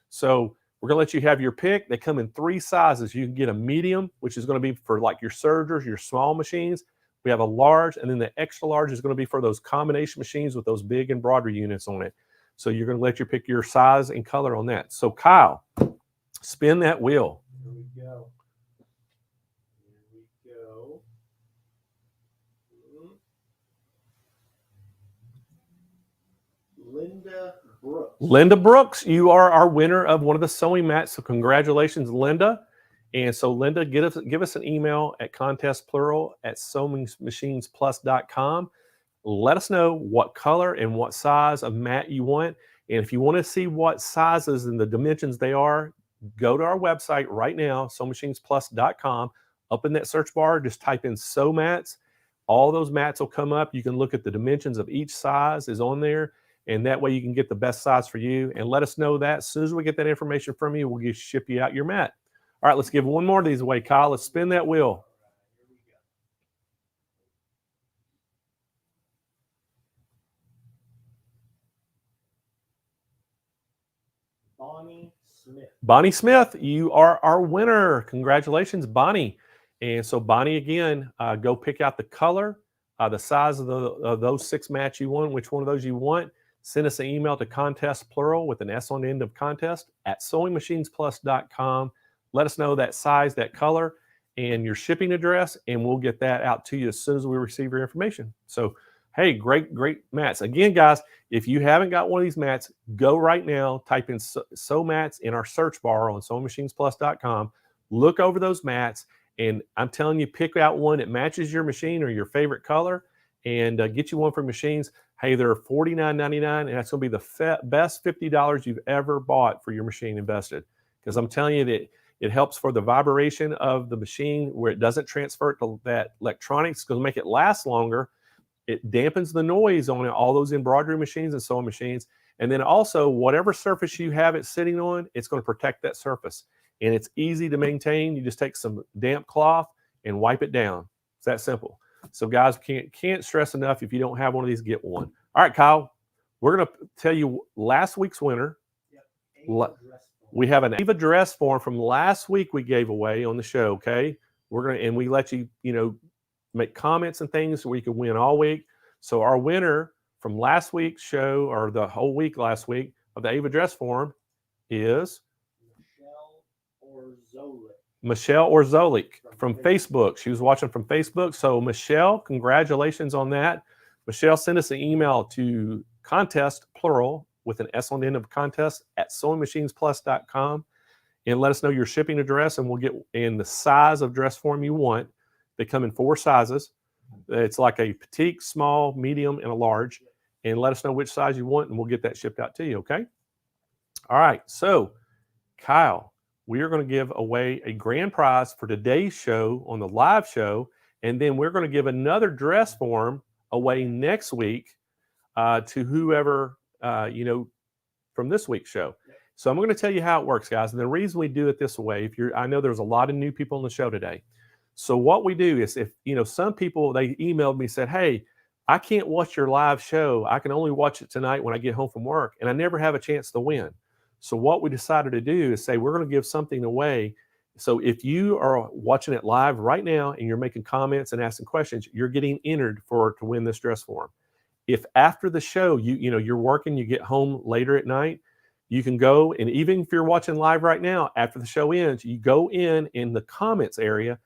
So we're going to let you have your pick. They come in 3 sizes. You can get a medium, which is going to be for like your sergers, your small machines. We have a large, and then the extra large is going to be for those combination machines with those big embroidery units on it. So you're going to let you pick your size and color on that. So Kyle, spin that wheel. Here we go. Linda Brooks. Linda Brooks, you are our winner of one of the sewing mats. So congratulations, Linda. And so Linda, give us an email at contest, plural, at SewingMachinesPlus.com. Let us know what color and what size of mat you want. And if you want to see what sizes and the dimensions they are, go to our website right now, SewingMachinesPlus.com. Up in that search bar, just type in sew mats. All those mats will come up. You can look at the dimensions of each size is on there. And that way you can get the best size for you. And let us know that. As soon as we get that information from you, we'll ship you out your mat. All right, let's give one more of these away, Kyle. Let's spin that wheel. Bonnie Smith. Bonnie Smith, you are our winner. Congratulations, Bonnie. And so Bonnie, again, go pick out the color, the size of those 6 mats you want, which one of those you want. Send us an email to contest, plural, with an S on the end of contest at SewingMachinesPlus.com. Let us know that size, that color, and your shipping address, and we'll get that out to you as soon as we receive your information. So, hey, great mats. Again, guys, if you haven't got one of these mats, go right now, type in sew mats in our search bar on SewingMachinesPlus.com. Look over those mats, and I'm telling you, pick out one that matches your machine or your favorite color, and get you one for machines. Hey, they're $49.99, and that's going to be the best $50 you've ever bought for your machine invested. Because I'm telling you that it helps for the vibration of the machine where it doesn't transfer to that electronics. It's going to make it last longer. It dampens the noise on all those embroidery machines and sewing machines. And then also, whatever surface you have it sitting on, it's going to protect that surface. And it's easy to maintain. You just take some damp cloth and wipe it down. It's that simple. So guys, can't stress enough, if you don't have one of these, get one. All right, Kyle, we're going to tell you last week's winner. Yep. We have an Ava dress form from last week we gave away on the show, okay? And we let you, make comments and things where you can win all week. So our winner from last week's show, or the whole week last week, of the Ava dress form is Michelle Orzolik from Facebook. She was watching from Facebook. So Michelle, congratulations on that. Michelle, send us an email to contest, plural, with an S on the end of contest at SewingMachinesPlus.com, and let us know your shipping address, and we'll get in the size of dress form you want. They come in 4 sizes. It's like a petite, small, medium, and a large. And let us know which size you want, and we'll get that shipped out to you, okay? All right, so Kyle, we are going to give away a grand prize for today's show on the live show, and then we're going to give another dress form away next week to whoever, from this week's show. So I'm going to tell you how it works, guys. And the reason we do it this way, I know there's a lot of new people on the show today. So what we do is, if some people, they emailed me, said, hey, I can't watch your live show. I can only watch it tonight when I get home from work, and I never have a chance to win. So what we decided to do is say, we're going to give something away. So if you are watching it live right now and you're making comments and asking questions, you're getting entered to win this dress form. If after the show, you're working, you get home later at night, you can go, and even if you're watching live right now, after the show ends, you go in the comments area,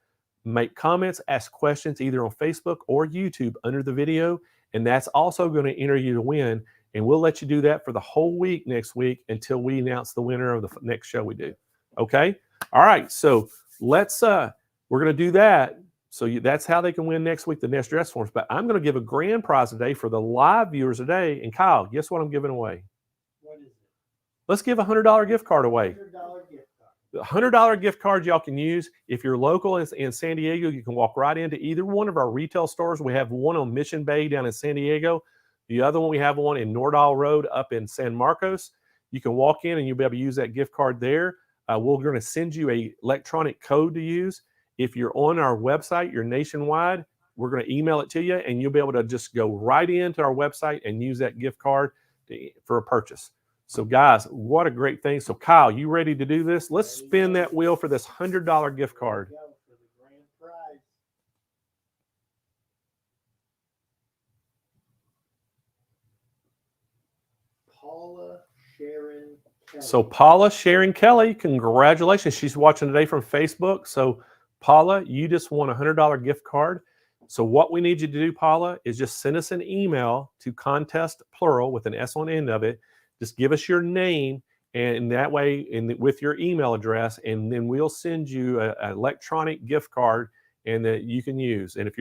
make comments, ask questions either on Facebook or YouTube under the video, and that's also going to enter you to win. And we'll let you do that for the whole week next week until we announce the winner of the next show we do. Okay? All right. So let's, we're going to do that. So that's how they can win next week, the next dress forms. But I'm going to give a grand prize today for the live viewers today. And Kyle, guess what I'm giving away? What is it? Let's give a $100 gift card away. $100 gift card. The $100 gift card y'all can use. If you're local in San Diego, you can walk right into either one of our retail stores. We have one on Mission Bay down in San Diego. The other one, we have one in Nordal Road up in San Marcos. You can walk in and you'll be able to use that gift card there. We're going to send you an electronic code to use. If you're on our website, you're nationwide, we're going to email it to you, and you'll be able to just go right into our website and use that gift card for a purchase. So guys, what a great thing. So Kyle, you ready to do this? Let's spin that wheel for this $100 gift card. There we go for the grand prize. Paula Sharon Kelly. So Paula Sharon Kelly, congratulations. She's watching today from Facebook. So Paula, you just won a $100 gift card. So what we need you to do, Paula, is just send us an email to contest, plural, with an S on the end of it. Just give us your name, and that way, with your email address, and then we'll send you an electronic gift card and that you can use. And if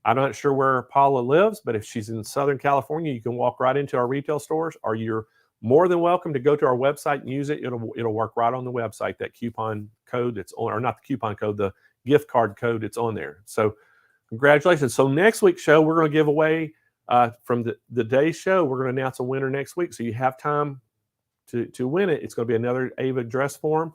I'm not sure where Paula lives, but if she's in Southern California, you can walk right into our retail stores, or you're more than welcome to go to our website and use it. It'll work right on the website, that coupon code that's on, or not the coupon code, the gift card code that's on there. So congratulations. So next week's show, we're going to give away from the day's show, we're going to announce a winner next week. So you have time to win it. It's going to be another Ava dress form.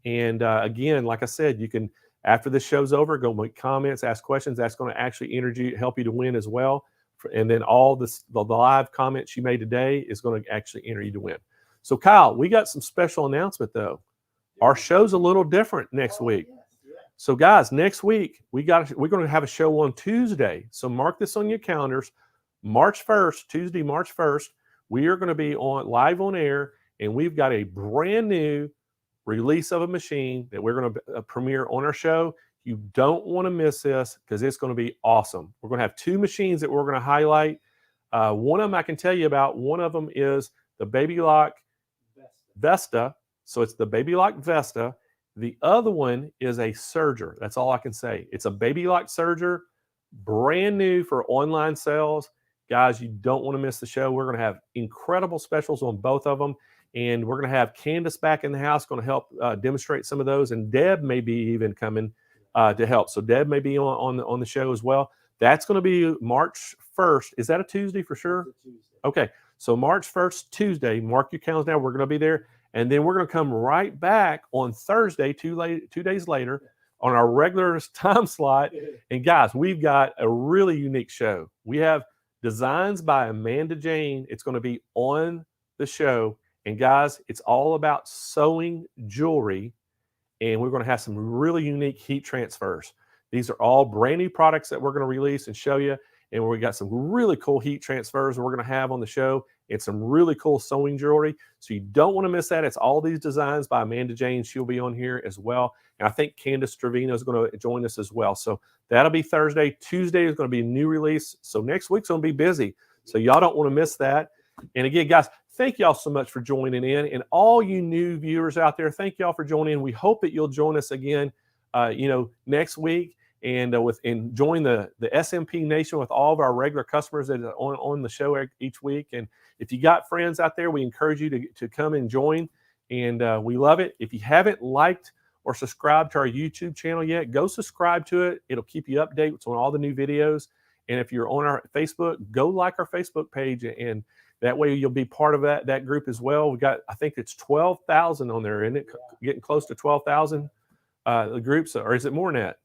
And again, like I said, you can, after this show's over, go make comments, ask questions. That's going to actually help you to win as well. And then all the live comments you made today is going to actually enter you to win. So Kyle, we got some special announcement though. Our show's a little different next week. So guys, next week we're going to have a show on Tuesday. So mark this on your calendars. March 1st, Tuesday, March 1st, we are going to be live on air, and we've got a brand new release of a machine that we're going to premiere on our show. You don't want to miss this because it's going to be awesome. We're going to have 2 machines that we're going to highlight. One of them I can tell you about. One of them is the Baby Lock Vesta. So it's the Baby Lock Vesta. The other one is a serger. That's all I can say. It's a Baby Lock serger, brand new for online sales. Guys, you don't want to miss the show. We're going to have incredible specials on both of them. And we're going to have Candace back in the house, going to help demonstrate some of those. And Deb may be even coming to help. So Deb may be on the show as well. That's going to be March 1st. Is that a Tuesday for sure? Tuesday. Okay. So March 1st, Tuesday. Mark your calendars now. We're going to be there. And then we're going to come right back on Thursday, 2 days later, on our regular time slot. And guys, we've got a really unique show. We have designs by Amanda Jane. It's going to be on the show. And guys, it's all about sewing jewelry. And we're going to have some really unique heat transfers. These are all brand new products that we're going to release and show you. And we got some really cool heat transfers we're going to have on the show, and some really cool sewing jewelry. So you don't want to miss that. It's all these designs by Amanda Jane. She'll be on here as well. And I think Candace Trevino is going to join us as well. So that'll be Thursday. Tuesday is going to be a new release. So next week's going to be busy. So y'all don't want to miss that. And again, guys, thank y'all so much for joining in. And all you new viewers out there, thank y'all for joining in. We hope that you'll join us again, next week, and join the SMP Nation with all of our regular customers that are on the show each week. And if you got friends out there, we encourage you to come and join. And we love it. If you haven't liked or subscribed to our YouTube channel yet, go subscribe to it. It'll keep you updated on all the new videos. And if you're on our Facebook, go like our Facebook page, and that way you'll be part of that group as well. We got, I think it's 12,000 on there, isn't it? Getting close to 12,000 the groups, or is it more than that?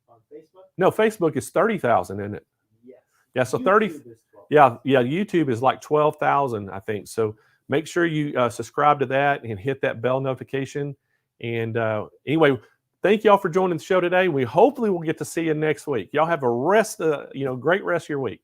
On Facebook? No, Facebook is 30,000, isn't it? Yes. Yeah, so YouTube 30. is 12. Yeah, YouTube is like 12,000, I think. So make sure you subscribe to that and hit that bell notification. And anyway, thank y'all for joining the show today. We hopefully will get to see you next week. Y'all have a great rest of your week.